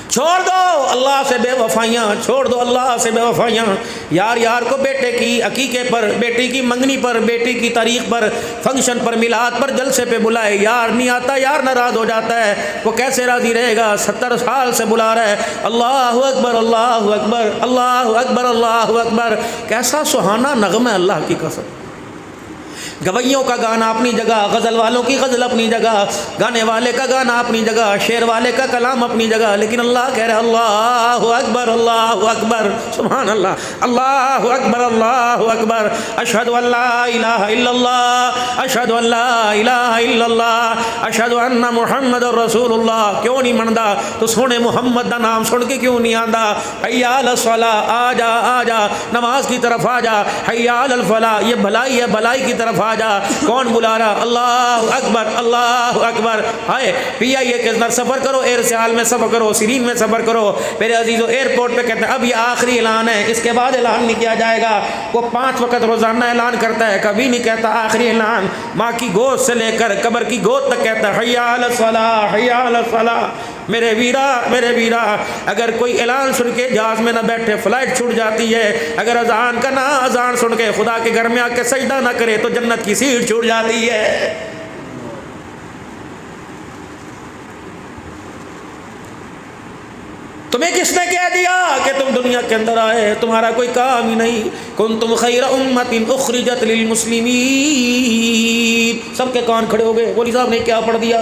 چھوڑ دو اللہ سے بے وفائیاں، چھوڑ دو اللہ سے بے وفائیاں. یار یار کو بیٹے کی عقیقے پر، بیٹی کی منگنی پر، بیٹی کی تاریخ پر، فنکشن پر، میلاد پر، جلسے پہ بلائے، یار نہیں آتا، یار ناراض ہو جاتا ہے. وہ کیسے راضی رہے گا؟ 70 سال سے بلا رہا ہے اللہ اکبر اللہ اکبر اللہ اکبر اللہ اکبر. کیسا سہانا نغمہ ہے اللہ کی قسم. گویوں کا گانا اپنی جگہ، غزل والوں کی غزل اپنی جگہ، گانے والے کا گانا اپنی جگہ، شعر والے کا کلام اپنی جگہ، لیکن اللہ کہہ رہا اللہ اکبر اللہ اکبر، سبحان اللہ، اللہ اکبر اللہ اکبر، اشہد ان لا الہ الا اللہ، اشہد ان لا الہ الا اللہ، اشہد ان محمد رسول اللہ۔ کیوں نہیں مندا؟ تو سونے محمد دا نام سن کے کیوں نہیں آندا؟ حی علی الصلاۃ، آ جا آ جا، نماز کی طرف آ جا، حی علی الفلاح، یہ بھلائی ہے، بھلائی کی طرف آ جا۔ کون بلا رہا؟ اللہ اکبر اللہ اکبر۔ ہائے پی آئی اے کے اندر سفر کرو، ایئر سیال میں سفر کرو، سیرین میں سفر کرو، میرے عزیزو ایئرپورٹ پہ کہتے ہیں اب یہ آخری اعلان ہے، اس کے بعد اعلان نہیں کیا جائے گا۔ وہ 5 وقت روزانہ اعلان کرتا ہے، کبھی نہیں کہتا آخری اعلان۔ ماں کی گود سے لے کر قبر کی گود تک کہتا ہے حی علی الصلاۃ، حی علی الصلاۃ۔ میرے ویرا، میرے ویرا، اگر کوئی اعلان سن کے جہاز میں نہ بیٹھے، فلائٹ چھوٹ جاتی ہے، اگر اذان کا نہ اذان سن کے خدا کے گھر میں آ کے سجدہ نہ کرے تو جنت کی سیٹ چھوٹ جاتی ہے۔ تمہیں کس نے کہہ دیا کہ تم دنیا کے اندر آئے؟ تمہارا کوئی کام ہی نہیں۔ کنتم خیر امت اخرجت للمسلمین۔ سب کے کان کھڑے ہو گئے، مولوی صاحب نے کیا پڑھ دیا؟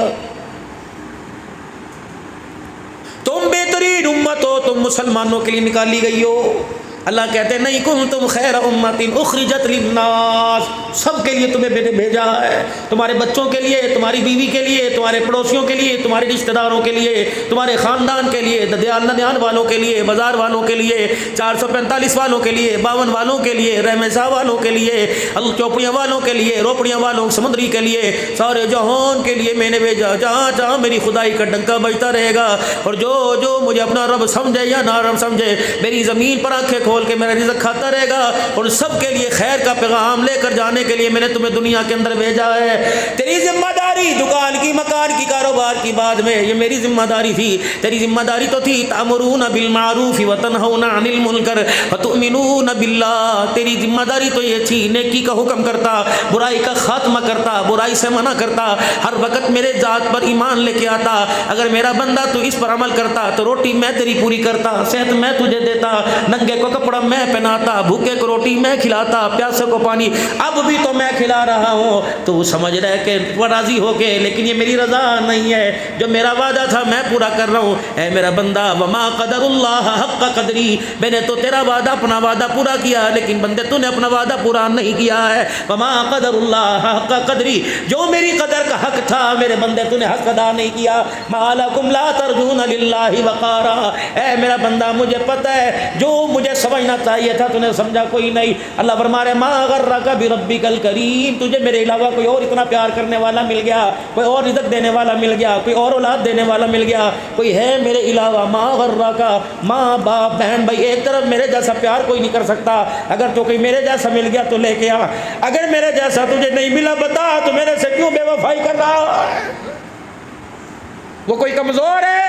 تم بہترین امت ہو، تم مسلمانوں کے لیے نکالی گئی ہو۔ اللہ کہتے ہیں نہیں، کنتم خیر امت اخرجت للناس، سب کے لیے تمہیں بھیجا ہے، تمہارے بچوں کے لیے، تمہاری بیوی کے لیے، تمہارے پڑوسیوں کے لیے، تمہارے رشتہ داروں کے لیے، تمہارے خاندان کے لیے، ددیان والوں کے لیے، بازار والوں کے لیے، 445 والوں کے لیے، 52 والوں کے لیے، رحمسا والوں کے لیے، چوپڑیاں والوں کے لیے، روپڑیاں والوں سمندری کے لیے، سارے جہان کے لیے میں نے بھیجا۔ جہاں جہاں میری خدائی کا ڈنکا بجتا رہے گا، اور جو جو مجھے اپنا رب سمجھے یا نہ رب سمجھے، میری زمین پر آنکھیں کھول کے میرا رزق کھاتا رہے گا، اور سب کے لیے خیر کا پیغام لے کر جانے کے لیے میں نے تمہیں دنیا کے اندر بھیجا ہے۔ تیری ذمہ داری دکان کی، مکان کی، کاروبار کی بعد میں، یہ میری ذمہ داری تھی۔ تیری ذمہ داری تو تھی تأمرون بالمعروف وتنہون عن المنکر وتؤمنون باللہ۔ تیری ذمہ داری تو یہ تھی نیکی کا حکم کرتا، برائی کا خاتمہ کرتا، برائی سے منع کرتا، ہر وقت میرے ذات پر ایمان لے کے آتا۔ اگر میرا بندہ تو اس پر عمل کرتا تو روٹی میں تیری پوری کرتا، صحت میں تجھے دیتا، ننگے کو کپڑا میں پہناتا، بھوکے کو روٹی میں کھلاتا، پیاسے کو پانی اب بھی تو میں کھلا رہا ہوں۔ تو وہ سمجھ رہے کہ وہ راضی ہو کے، لیکن یہ میری رضا نہیں ہے، جو میرا وعدہ تھا میں پورا کر رہا ہوں۔ اے میرا بندہ، وما قدر اللہ حق قدری، میں نے تو تیرا وعدہ، اپنا وعدہ پورا کیا، لیکن بندے تو نے اپنا وعدہ پورا نہیں کیا ہے۔ وما قدر اللہ حق قدری، جو میری قدر کا حق تھا میرے بندے تو نے حق ادا نہیں کیا۔ ما لکم لا ترجون للہ وقارا، اے میرا بندہ مجھے پتہ ہے جو مجھے سمجھنا چاہیے تھا تو نے سمجھا کوئی نہیں۔ اللہ فرما رہے ما غرک بربک الکریم، تجھے میرے علاوہ کوئی اور اتنا پیار کرنے والا مل گیا، کوئی اور رزق دینے والا مل گیا، کوئی اور اولاد دینے والا مل گیا، کوئی ہے میرے علاوہ؟ ما غرک، ماں باپ بہن بھائی ایک طرف، میرے جیسا پیار کوئی نہیں کر سکتا۔ اگر تو کوئی میرے جیسا مل گیا تو لے کے آ، اگر میرے جیسا تجھے نہیں ملا بتا تو میرے سے کیوں بے وفائی کر رہا ہے؟ وہ کوئی کمزور ہے،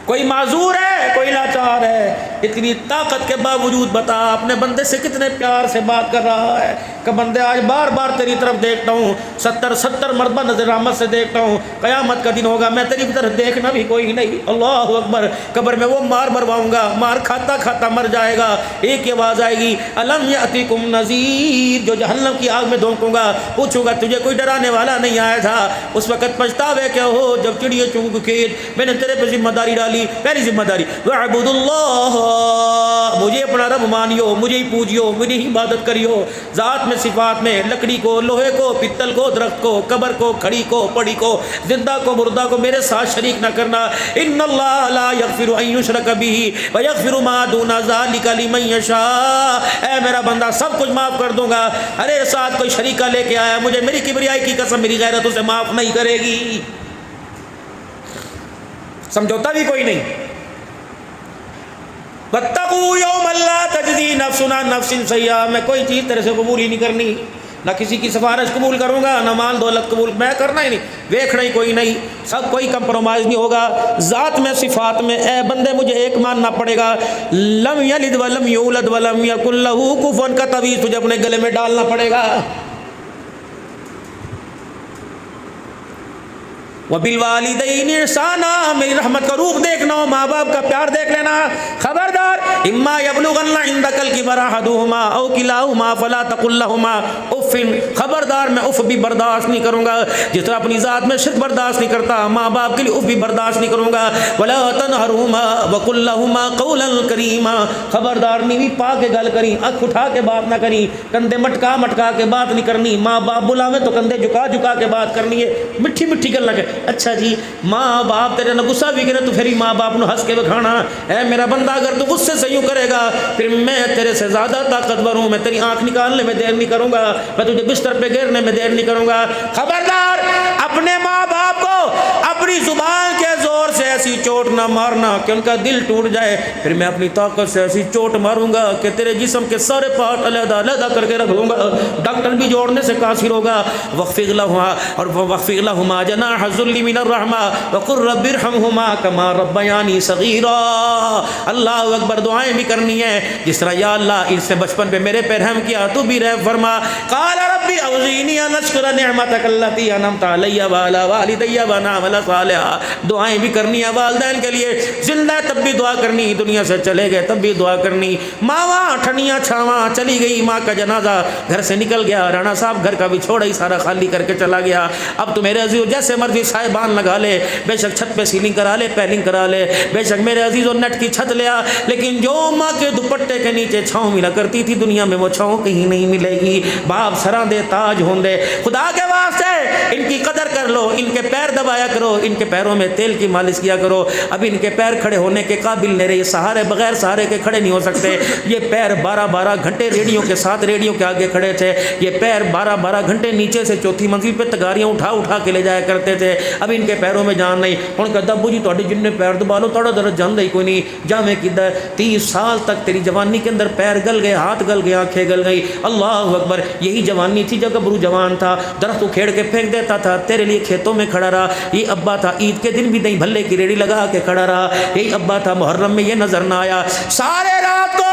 کوئی معذور ہے، کوئی لاچار ہے، اتنی طاقت کے باوجود بتا اپنے بندے سے کتنے پیار سے بات کر رہا ہے کہ بندے آج بار بار تیری طرف دیکھتا ہوں، 70 مرتبہ نظر رحمت سے دیکھتا ہوں، قیامت کا دن ہوگا میں تیری طرف دیکھنا بھی کوئی نہیں۔ اللہ اکبر، قبر میں وہ مار مرواؤں گا، مار کھاتا کھاتا مر جائے گا، ایک ہی آواز آئے گی الم یاتکم نذیر، جو جہنم کی آگ میں دھونکوں گا، پوچھوں گا تجھے کوئی ڈرانے والا نہیں آیا تھا؟ اس وقت پچھتاوے کیا ہو جب چڑیے چونگ کھیت، میں نے تیرے پہ ذمہ داری ڈالی۔ پہلی ذمہ داری وَاعْبُدُ اللَّهَ، مجھے اپنا رب مانیو، مجھے ہی پوجیو، مجھے ہی عبادت کریو، ذات میں صفات میں، لکڑی کو، لوہے کو، پتل کو، درخت کو، قبر کو، کھڑی کو، پڑی کو، زندہ کو، مردہ کو میرے ساتھ شریک نہ کرنا۔ ان اللہ لا یغفر ان یشرک بہ ویغفر ما دون ذلک لمن یشاء، اے میرا بندہ سب کچھ معاف کر دوں گا، ارے ساتھ کوئی شریکہ لے کے آیا مجھے میری کبریائی کی قسم میری غیرت اسے معاف نہیں کرے گی۔ سمجھوتا بھی کوئی نہیں۔ وَاتَّقُوا يَوْمًا لَا تَجْزِي نَفْسٌ عَن نَفْسٍ شَيْئًا، میں کوئی چیز تیرے سے قبول ہی نہیں کرنی، نہ کسی کی سفارش قبول کروں گا، نہ مال دولت قبول، میں کرنا ہی نہیں، دیکھنا ہی کوئی نہیں، سب کوئی کمپرومائز نہیں ہوگا۔ ذات میں صفات میں اے بندے مجھے ایک ماننا پڑے گا، لم یلد ولم یولد ولم یکن لہ کفوا کا تعویذ تجھے اپنے گلے میں ڈالنا پڑے گا۔ وبالوالدین احسانا، میری رحمت کا روپ دیکھنا ہو، ماں باپ کا پیار دیکھ لینا. خبردار، اما یبلغن عندک الکبر احدہما او کلاہما فلا تقل لہما اف. خبردار میں اف بھی برداشت نہیں کروں گا. جس طرح اپنی ذات میں شرک برداشت نہیں کرتا، ماں باپ کے لیے اف بھی برداشت نہیں کروں گا. ولا تنہرہما وقل لہما قولا کریما. خبردار نیوی پا کے گل کریں، اکھ اٹھا کے بات نہ کریں، کندھے مٹکا مٹکا کے بات نہیں کرنی. ماں باپ بلاوے تو کندھے جھکا جھکا کے بات کرنی ہے، مٹھی مٹھی گل نہ کہ اچھا جی. ماں باپ تیرے نہ غصہ بھی کرے تو پھر ہی ماں باپ نو ہنس کے بکھانا. اے میرا بندہ اگر تو غصے سے یوں کرے گا پھر میں تیرے سے زیادہ طاقتور ہوں، میں تیری آنکھ نکالنے میں دیر نہیں کروں گا، میں تجھے بستر پہ گرنے میں دیر نہیں کروں گا. خبردار، اپنے ماں باپ کو اپنی زبان کے زور سے ایسی چوٹ نہ مارنا کہ ان کا دل ٹوٹ جائے. پھر میں اپنی طاقت سے ایسی چوٹ ماروں گا کہ تیرے جسم کے سارے پارٹ علیحدہ علیحدہ کر کے رکھ دوں گا، ڈاکٹر بھی جوڑنے سے قاصر ہوگا. واخفض لهما اور واخفض لهما جناح الذل من الرحمہ وقل رب ارحمهما كما ربياني صغيرا. اللہ اکبر. دعائیں بھی کرنی ہے جس طرح یا اللہ اس نے بچپن پہ میرے پہ رحم کیا تو بھی رحم فرما. قال ربی اوزینی ان اشکر نعمتک التی انعمت علی وعلی والدی وان اعمل صالحا. دعائیں بھی کرنی ہے والدین کے لیے، زندہ تب بھی دعا کرنی، دنیا سے چلے گئے تب بھی دعا کرنی. ماواں ٹھنیاں چھاواں چلی گئی، ماں کا جنازہ گھر سے نکل گیا، رانا صاحب گھر کا بچھوڑا ہی سارا خالی کر کے چلا گیا. اب تو میرے عزیزو جیسے مرضی صاحبان لگا لے، بے شک چھت پہ سیلنگ کرا لے، پیلنگ کرا لے، بے شک میرے عزیزو نیٹ کی چھت لیا، لیکن جو ماں کے دوپٹے کے نیچے چھاؤں ملا کرتی تھی دنیا میں وہ چھاؤں کہیں نہیں ملے گی. باپ سراں دے تاج ہوندے. خدا کے واسطے ان کی قدر کر لو، ان کے پیر دبایا کرو، ان کے پیروں میں تیل کی مالش کیا کرو. اب ان کے پیر کھڑے ہونے کے قابل نہیں رہے، سہارے بغیر سہارے کے کھڑے نہیں ہو سکتے. یہ پیر 12 گھنٹے ریڈیو کے ساتھ ریڈیو کے آگے کھڑے تھے، یہ پیر 12 گھنٹے نیچے سے چوتھی منزل پہ تگاریاں اٹھا اٹھا کے لے جایا کرتے تھے. اب ان کے پیروں میں جان نہیں. ان کا دبو جی تھوڑے جن نے پیر دبا لو تھوڑا درد جان ہی کوئی نہیں. جامع کدھر 30 سال تک تیری جوانی کے اندر پیر گل گئے، ہاتھ گل گئے، آنکھیں گل گئی. اللہ اکبر. یہی جوانی تھی جب گبرو جوان تھا، درخت اکھیڑ کے پھینک دیتا تھا، تیرے لیے کھیتوں میں کھڑا رہا. یہ ابا تھا عید کے دن بھی دہی بھلے کی ریڑھی لگا کے کھڑا رہا. یہی ابا تھا محرم میں یہ نظر نہ آیا. سارے رات کو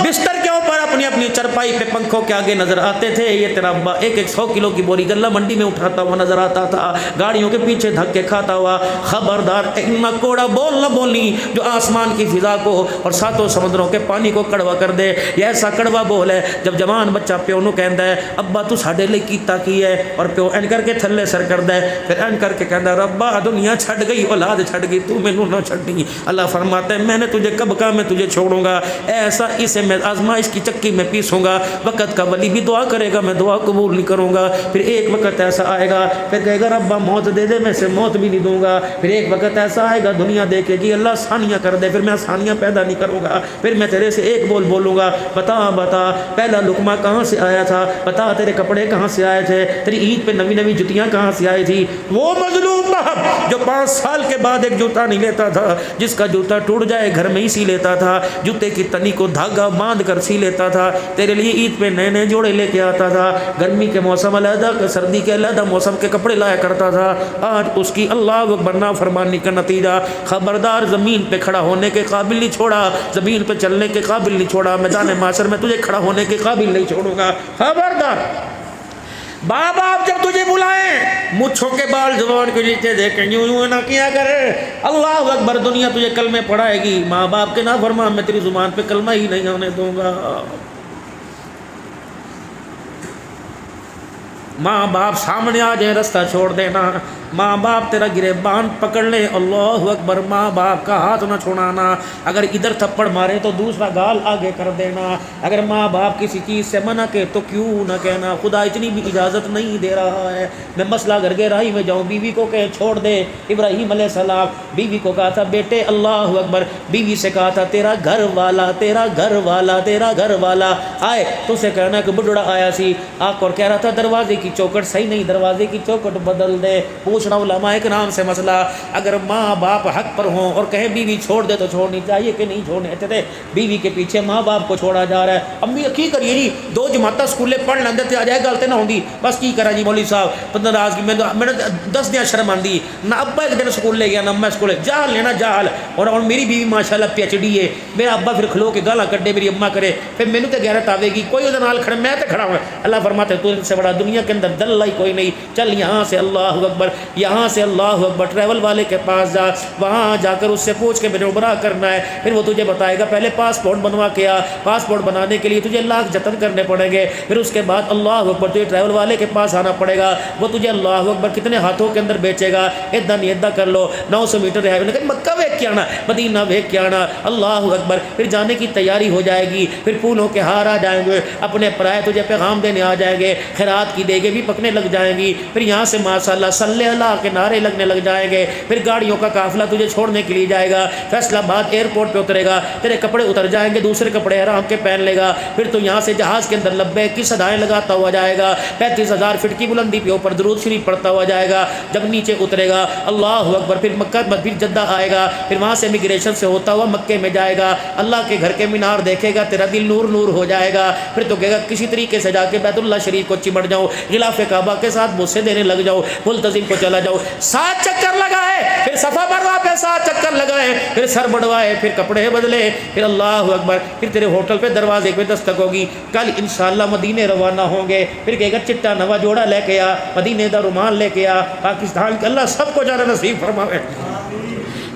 بستر کے اوپر اپنی اپنی چرپائی پہ پنکھوں کے آگے نظر آتے تھے. یہ تیرا ابا 100 کلو کی بوری غلہ منڈی میں اٹھاتا ہوا نظر آتا تھا، گاڑیوں کے پیچھے دھکے کھاتا ہوا. خبردار، اتنا کوڑا بول نہ بولنی جو آسمان کی فضا کو اور ساتوں سمندروں کے پانی کو کڑوا کر دے. یہ ایسا کڑوا بول ہے جب جوان بچہ پیو نو کہندا ہے ابا تو ساڈے لئی کیتا کی ہے، اور پیو این کر کے تھلے سر کردا ہے، پھر این کر کے کہندا ربا دنیا چھڈ گئی، اولاد چھڈ گئی، تو مینوں نہ چھڈی. اللہ فرماتا ہے میں نے تجھے کب کہا میں تجھے چھوڑوں گا. ایسا اسے میں آزمائش کی چکی میں پیسوں گا. وقت کا ولی بھی دعا کرے گا، میں دعا قبول نہیں کروں گا. پھر ایک وقت ایسا آئے گا پھر کہے گا ربا موت دے دے، میں سے موت بھی نہیں دوں گا. پھر ایک وقت ایسا آئے گا دنیا دیکھے گی اللہ آسانیاں کر دے، پھر میں آسانیاں پیدا نہیں کروں گا. پھر میں تیرے سے ایک بول بولوں گا، بتا پہلا لقمہ کہاں سے آیا تھا، بتا تیرے کپڑے کہاں سے آئے تھے، تیری عید پہ نوی نوی جوتیاں کہاں سے آئی تھی. وہ مظلوم باپ جو 5 سال کے بعد ایک جوتا نہیں لیتا تھا، جس کا جوتا ٹوٹ جائے گھر میں ہی سی لیتا تھا، جوتے کی تنی کو دھاگا باندھ کر سی لیتا تھا، تیرے لیے عید پہ نئے نئے جوڑے لے کے آتا تھا، گرمی کے موسم علیحدہ، سردی کے علیحدہ موسم کے کپڑے لایا کرتا تھا. آج اس کی اللہ اکبر نافرمانی کا نتیجہ. خبردار، زمین پہ کھڑا ہونے کے قابل نہیں چھوڑا، زمین پہ چلنے کے قابل نہیں چھوڑا، میدان معاشر میں تجھے کھڑا ہونے کے قابل نہیں چھوڑوں گا. خبردار. باپ آپ جب تجھے بلائیں مچھوں کے بال زبان کے نیچے دیکھیں یوں نہ کیا کرے. اللہ اکبر. دنیا تجھے کلمے پڑھائے گی، ماں باپ کے نافرمان میں تیری زبان پہ کلمہ ہی نہیں آنے دوں گا. ماں باپ سامنے آ جائے رستہ چھوڑ دینا. ماں باپ تیرا گریبان پکڑ لے، اللہ اکبر، ماں باپ کا ہاتھ نہ چھوڑانا. اگر ادھر تھپڑ مارے تو دوسرا گال آگے کر دینا. اگر ماں باپ کسی چیز سے منع کہ تو کیوں نہ کہنا خدا اتنی بھی اجازت نہیں دے رہا ہے. میں مسئلہ گھر کے راہی میں جاؤں، بیوی کو کہ چھوڑ دے. ابراہیم علیہ السلام بیوی کو کہا تھا بیٹے اللہ اکبر، بیوی سے کہا تھا تیرا گھر والا تیرا گھر والا تیرا گھر والا آئے تو اسے کہنا کہ بڈڑا آیا سی آک اور کہہ رہا تھا دروازے کی چوکٹ صحیح نہیں، دروازے کی چوکٹ بدل دے. پوچھنا علماء کرام سے مسئلہ. اگر ماں باپ حق پر ہوں اور کہیں بیوی چھوڑ دے تو چھوڑنی چاہیے کہ نہیں چھوڑنے چاہتے. بیوی کے پیچھے ماں باپ کو چھوڑا جا رہا ہے. امی کی کریے جی 2 جماعتیں سکولے پڑھ لیندے تے آ جائے غلطی نہ ہوندی، بس کی کرا جی مولوی صاحب ناراضگی میں 10 دن شرم آندی نہ. ابا ایک دن سکول لے گیا نہ میں سکول جہل لینا جہل. اور میری بیوی ماشاءاللہ PhD ہے. میرا ابا پھر کھلو کے گالاں کڈے، میری اماں کرے، پھر مینوں تے غیرت آوے گی کوئی ادھر نال کھڑے میں تے کھڑا ہوں. اللہ فرماتے تو سے بڑا دنیا کے اندر دلہ ہی کوئی نہیں، چل یہاں سے اللہ اکبر، یہاں سے اللہ اکبر، ٹریول والے کے پاس جا، وہاں جا کر اس سے پوچھ کے میرے عمرہ کرنا ہے، پھر وہ تجھے بتائے گا پہلے پاسپورٹ بنوا کے آ، پاسپورٹ بنانے کے لیے تجھے لاکھ جتن کرنے پڑیں گے، پھر اس کے بعد اللہ اکبر تجھے ٹریول والے کے پاس آنا پڑے گا، وہ تجھے اللہ اکبر کتنے ہاتھوں کے اندر بیچے گا، ادھا نہیں ادھا کر لو، 900 میٹر ہے، مکہ ویک کے آنا، مدینہ ویک کے آنا، اللہ اکبر، پھر جانے کی تیاری ہو جائے گی، پھر پھولوں کے ہار آ جائیں گے، اپنے پرائے تجھے پیغام دینے آ جائیں گے، خیرات کی دیگیں بھی پکنے لگ جائیں گی، پھر یہاں سے ماشاءاللہ صلی اللہ کے نعرے لگنے لگ جائیں گے، پھر گاڑیوں کا قافلہ تجھے چھوڑنے کے لیے جائے گا، فیصلہ آباد ایئرپورٹ پہ اترے گا، تیرے کپڑے اتر جائیں گے، دوسرے کپڑے احرام کے پہن لے گا، پھر تو یہاں سے جہاز کے اندر لبیک کی صدائیں لگاتا ہوا جائے گا، 35,000 فٹ کی بلندی پہ اوپر درود شریف پڑھتا ہوا جائے گا، جب نیچے اترے گا اللہ اکبر، پھر مکہ پھر جدہ آئے گا، پھر وہاں سے امیگریشن سے ہوتا ہوا مکے میں جائے گا، اللہ کے گھر کے مینار دیکھے گا، تیرا دل نور نور ہو جائے گا، پھر تو کہے گا کسی طریقے سے جا کے بیت اللہ شریف کو چمٹ جاؤ، غلاف کعبہ کے ساتھ بوسے دینے لگ جاؤ، ملتزم کو چلا جاؤ، 7 چکر لگائے، پھر صفا مروا پہ 7 چکر لگائے، پھر سر بڑھوائے، پھر کپڑے بدلے، پھر اللہ اکبر، پھر تیرے ہوٹل پہ دروازے پہ دستک ہوگی، کل انشاءاللہ مدینے روانہ ہوں گے، پھر کہے گا چٹا نوا جوڑا لے کے آ، مدینے دا رومال لے کے آ، پاکستان کے اللہ سب کو جانا نصیب فرماوے،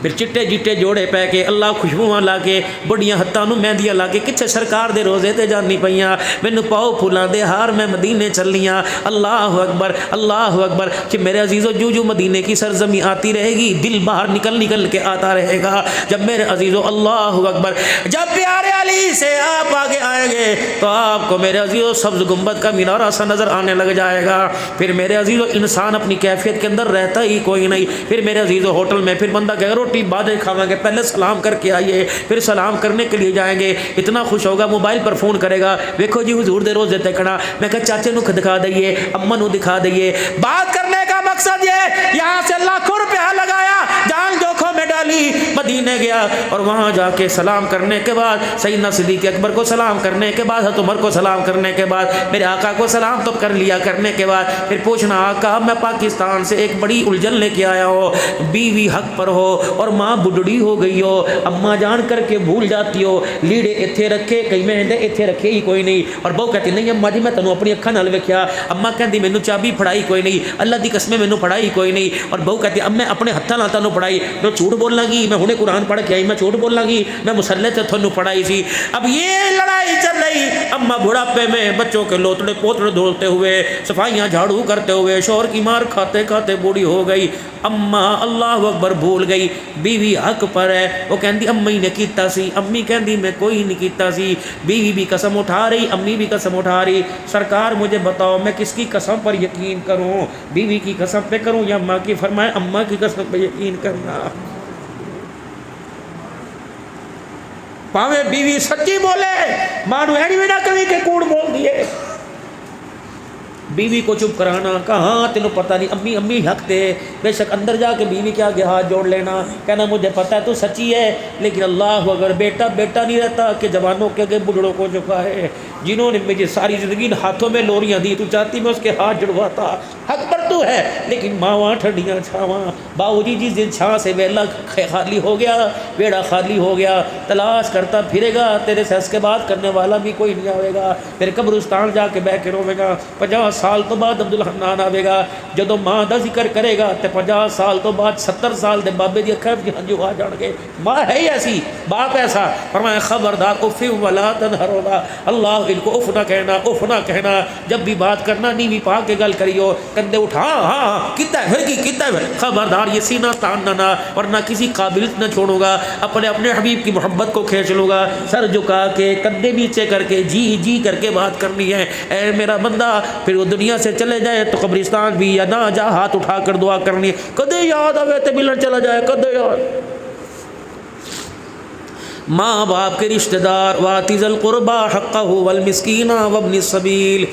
پھر چٹے جٹے جوڑے پہ کے اللہ خوشبوواں لا کے بڑیاں ہتھاں نوں مہندیاں لا کے کچھے سرکار دے روزے تے جانی پیاں، مینوں پاؤ پھولاں دے ہار میں مدینے چلیاں، اللہ اکبر کہ میرے عزیزو جو جو مدینے کی سرزمین آتی رہے گی دل باہر نکل نکل کے آتا رہے گا، جب میرے عزیزو اللہ اکبر، جب پیارے علی سے آپ آگے آئیں گے تو آپ کو میرے عزیزو سبز گنبد کا مینارہ سا نظر آنے لگ جائے گا، پھر میرے عزیزو انسان اپنی کیفیت کے اندر رہتا ہی کوئی نہیں، پھر میرے عزیزو ہوٹل میں پھر بندہ کہے روٹی بعد کھاویں گے، پہلے سلام کر کے آئیے، پھر سلام کرنے کے لیے جائیں گے، اتنا خوش ہوگا موبائل پر فون کرے گا، دیکھو جی حضور دے روزے تے کھڑا، میں کہا چاچے نو دکھا دئیے، اماں نو دکھا دئیے، بات کرنے کا مقصد یہ یہاں سے لاکھوں روپیہ لگایا، جان جوکھوں میں ڈالی، مدینے گیا اور وہاں جا کے سلام کرنے کے بعد سیدنا صدیق اکبر کو سلام کرنے کے بعد حضرت عمر کو سلام کرنے کے بعد میرے آقا کو سلام تو کر لیا کرنے کے بعد پھر پوچھنا آقا میں پاکستان سے ایک بڑی الجھن لے کے آیا ہوں، بیوی حق پر ہو اور ماں بڈڑی ہو گئی ہو، اماں جان کر کے بھول جاتی ہو، لیڑے اتھے رکھے کئی مہندے اتھے رکھے ہی کوئی نہیں، اور بہو کہتی نہیں اماں جی میں تنوں اپنی اکھاں نال ویکھیا، اماں کہندی مینوں چابی پھڑائی کوئی نہیں، اللہ دی قسم مینوں پڑھائی کوئی نہیں، اور بہو کہتی اب میں اپنے ہتھاں نال تنوں پڑھائی، میں جھوٹ بولنا گی، میں ہنے قرآن پڑھ کے آئی، میں جھوٹ بولنا گی، میں مصلی تے تھانوں پڑھائی سی، اب یہ لڑائی چل رہی، اماں بڑھاپے میں بچوں کے لوتڑے پوتڑے دھولتے ہوئے، صفائیاں جھاڑو کرتے ہوئے، شوہر کی مار کھاتے کھاتے بوڑھی ہو گئی، اماں اللہ اکبر بھول گئی، بیوی حق پر ہے، وہ کہندی امی نے کیتا سی، امی کہندی میں کوئی نہیں کیتا سی، بیوی بھی قسم اٹھا رہی، امی بھی قسم اٹھا رہی، سرکار مجھے بتاؤ میں کس کی قسم پر یقین کروں، بیوی کی قسم پہ کروں یا اماں کی؟ فرمائے اماں کی قسم پہ یقین کرنا، پاوے بیوی سچی بولے، مانو ایڈی بھی نہ کبھی کہ کوڑ بول دیے، بیوی کو چپ کرانا، کہاں تینوں پتہ نہیں، امی امی حق تھے، بے شک اندر جا کے بیوی کے آگے ہاتھ جوڑ لینا، کہنا مجھے پتہ ہے تو سچی ہے، لیکن اللہ اگر بیٹا بیٹا نہیں رہتا کہ جوانوں کے آگے بڑھڑوں کو جھکائے، جنہوں نے مجھے ساری زندگی ہاتھوں میں لوریاں دی، تو چاہتی میں اس کے ہاتھ جڑواتا، حق پر تو ہے، لیکن ماواں ٹھنڈیاں چھاواں، باؤ جی جس دن چھاں سے ویلا خالی ہو گیا، بیڑا خالی ہو گیا، تلاش کرتا پھرے گا، تیرے سے اس کے بعد کرنے والا بھی کوئی نہیں آئے گا، پھر قبرستان جا کے بیٹھ کے روے گا، 50 سال تو بعد عبدالحنان آئے گا، جدو ماں دا ذکر کرے گا تے 50 سال تو بعد 70 سال دے بابے دی اکھاں وچ ہنجو آ جان گے، ماں ہے ہی ایسی، باپ ایسا، فرمایا خبردار اف ولا تنہروا، اللہ ان کو اف نہ کہنا، اف نہ کہنا، جب بھی بات کرنا نیوی پا کے گل کریو، کندھے اٹھا ہاں کتا ہے کی کتا ہے، خبردار یہ سینہ تان نہ، ورنہ کسی قابل نہ چھوڑوں گا، اپنے اپنے حبیب کی محبت کو کھینچ لوں گا، سر جھکا کے کندھے نیچے کر کے جی جی کر کے بات کرنی ہے، اے میرا بندہ، پھر وہ دنیا سے چلے جائے تو قبرستان بھی یا نہ جا، ہاتھ اٹھا کر دعا کرنی ہے، کدے یاد آوے تے ملن چلا جائے، کدے یاد، ماں باپ کے رشتہ دار، واتی ذی القربى حقہ والمسکین وابن السبیل،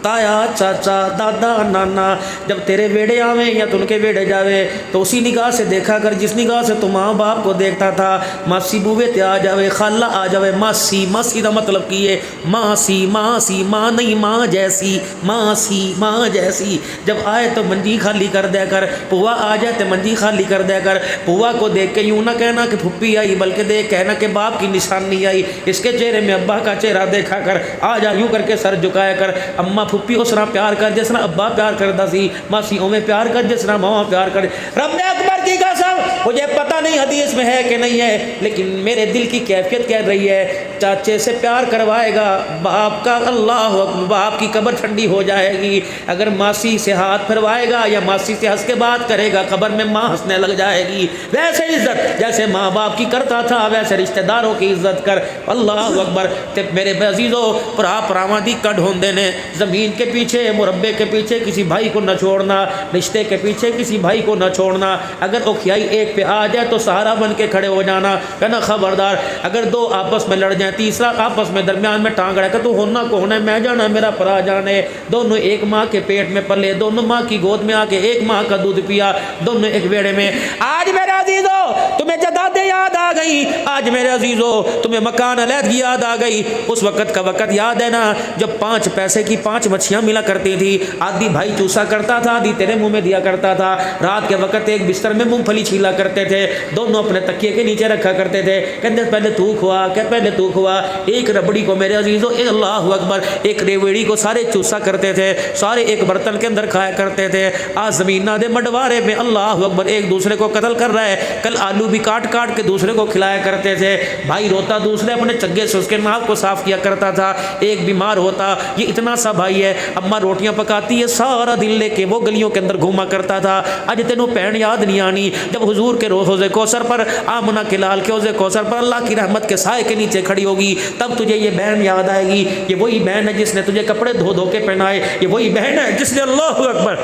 تایا چاچا دادا نانا جب تیرے ویڑے آویں یا تن کے ویڑے جاوے تو اسی نگاہ سے دیکھا کر جس نگاہ سے تو ماں باپ کو دیکھتا تھا، ماسی بوے تے آ جاوے، خالہ آ جاوے، ماسی ماسی دا مطلب کی ہے ماسی ماسی، ماں نہیں ماں جیسی، ماسی ماں جیسی، جب آئے تو منجی خالی کر دیا کر، پوا آ جائے تو منجی خالی کر دیا کر، پوا کو دیکھ کے یوں نہ کہنا کہ پھپھی آئی، بلکہ دیکھ کہنا کہ باپ کی نشانی آئی، اس کے چہرے میں ابا کا چہرہ دیکھا کر، آ جا یوں کر کے سر جھکایا کر، اماں پھپھی اس طرح پیار کر جس طرح ابا پیار کرتا سی، ماسی اویں پیار کر جس طرح ماں پیار کر۔ رب اکبر کی قسم مجھے پتہ نہیں حدیث میں ہے کہ نہیں ہے، لیکن میرے دل کی کیفیت کہہ رہی ہے چاچے سے پیار کروائے گا باپ کا، اللہ اکبر، باپ کی قبر ٹھنڈی ہو جائے گی۔ اگر ماسی سے ہاتھ پھروائے گا یا ماسی سے ہنس کے بات کرے گا قبر میں ماں ہنسنے لگ جائے گی۔ ویسے عزت جیسے ماں باپ کی کرتا تھا ویسے رشتہ داروں کی عزت کر، اللہ اکبر۔ تے میرے عزیزو پرا پراواں دی کڈ ہوندے نے، زمین کے پیچھے مربے کے پیچھے کسی بھائی کو نہ چھوڑنا، رشتے کے پیچھے کسی بھائی کو نہ چھوڑنا۔ اگر اوکھیائی ایک پہ آ جائے تو سہارا بن کے کھڑے ہو جانا، کہنا خبردار اگر دو آپس میں لڑ جائیں تیسرا آپس میں درمیان میں ٹانگ رہا کہ تو ہونا کون ہے، میں جانا میرا پرا جانے، دونوں ایک ماں کے پیٹ میں پلے، دونوں ماں کی گود میں آ کے ایک ماں کا دودھ پیا، دونوں ایک بیڑے میں۔ آج میرے عزیزو تمہیں جدادیں یاد آ گئی، آج میرے عزیزو تمہیں مکان علیحدگی یاد آ گئی، اس وقت کا وقت یاد ہے نا جب 5 پیسے کی 5 مچھیاں ملا کرتی تھی، آدھی بھائی چوسا کرتا تھا آدھی تیرے منہ میں دیا کرتا تھا، رات کے وقت ایک بستر میں مونگ پھلی چھیلا کرتے تھے، دونوں اپنے تکیے کے نیچے رکھا کرتے تھے، کہتے پہلے تو کھوا، کہ پہلے تو کھوا، ایک ربڑی کو میرے عزیزو اللہ اکبر ایک ریوڑی کو سارے چوسا کرتے تھے، سارے ایک برتن کے اندر کھایا کرتے تھے۔ آج زمین دے مڈوارے میں اللہ اکبر ایک دوسرے کو قتل کر رہا ہے، کل آلو بھی کاٹ کاٹ کے دوسرے کو کھلایا کرتے تھے، بھائی روتا دوسرے اپنے چگے سے اس کے ناک کو صاف کیا کرتا تھا، ایک بیمار ہوتا یہ اتنا سا بھائی ہے، اماں روٹیاں پکاتی ہے سارا دن لے کے وہ گلیوں کے اندر گھوما کرتا تھا۔ اج تینوں پہن یاد نہیں آنی جب حضور کے حوض کوثر پر، آمنہ کے لال کے حوض کوثر پر اللہ کی رحمت کے سائے کے نیچے کھڑی ہوگی، تب تجھے یہ بہن یاد آئے گی، یہ وہی بہن ہے جس نے تجھے کپڑے دھو دھو کے پہنائے، یہ وہی بہن ہے جس نے اللہ اکبر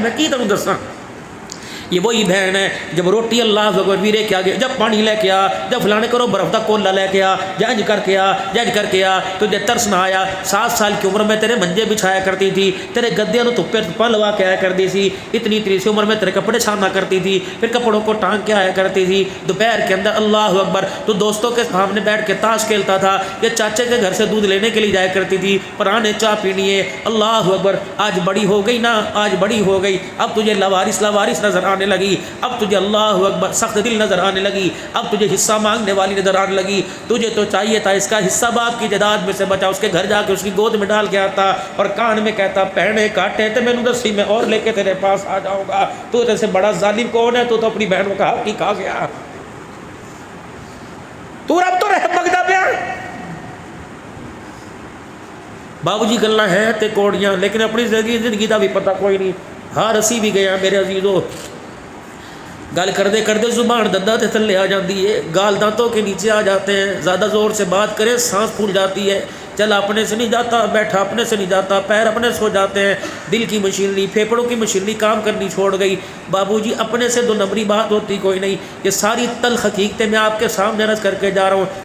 میں کی تمہیں دساں، یہ وہی بہن ہے جب روٹی اللہ اکبر ویرے کے آگے، جب پانی لے کے آ، جب فلانے کرو برف کا کولا لے کے آ، جنج کر کے آ، جنج کر کے آ، تجھے ترس نہ آیا؟ 7 سال کی عمر میں تیرے منجے بچھایا کرتی تھی، تیرے گدیاں تپے تپا لوا کے آیا کرتی تھی، اتنی سی عمر میں تیرے کپڑے چھانا کرتی تھی، پھر کپڑوں کو ٹانگ کے آیا کرتی تھی، دوپہر کے اندر اللہ اکبر تو دوستوں کے سامنے بیٹھ کے تاش کھیلتا تھا، یا چاچے کے گھر سے دودھ لینے کے لیے جایا کرتی تھی، پرانے چاہ پینی ہے، اللہ اکبر آج بڑی ہو گئی نا، آج بڑی ہو گئی، اب تجھے لاوارث نظر آنے لگی، اب تجھے اللہ اکبر سخت دل نظر آنے لگی، اب تجھے حصہ مانگنے والی نظر آنے لگی، تجھے تو چاہیے تھا اس کا حصہ باپ کی جائیداد میں سے بچا، اس کے گھر جا کے اس کی گود میں ڈال کے آتا اور کان میں کہتا پہنے کاٹے تے میں دسی میں اور لے کے تیرے پاس آ جاؤں گا، تو سے بڑا ظالم کون ہے؟ تو اپنی بہنوں کا حق ہی کھا گیا، تو رب تو رحم مگدا پیا۔ بابو جی گلاں ہے تے کوڑیاں، لیکن اپنی زندگی دا بھی پتہ کوئی نہیں، ہاں رسی بھی گیا میرے عزیزو، گل کردے کردے زبان دندا تے تھلے آ جاتی ہے، گال دانتوں کے نیچے آ جاتے ہیں، زیادہ زور سے بات کرے سانس پھول جاتی ہے، چل اپنے سے نہیں جاتا، بیٹھا اپنے سے نہیں جاتا، پیر اپنے سے ہو جاتے ہیں، دل کی مشینری پھیپھڑوں کی مشینری کام کرنی چھوڑ گئی۔ بابو جی اپنے سے 2 نمبری بات ہوتی کوئی نہیں، یہ ساری تلخ حقیقتیں میں آپ کے سامنے عرض کر کے جا رہا ہوں۔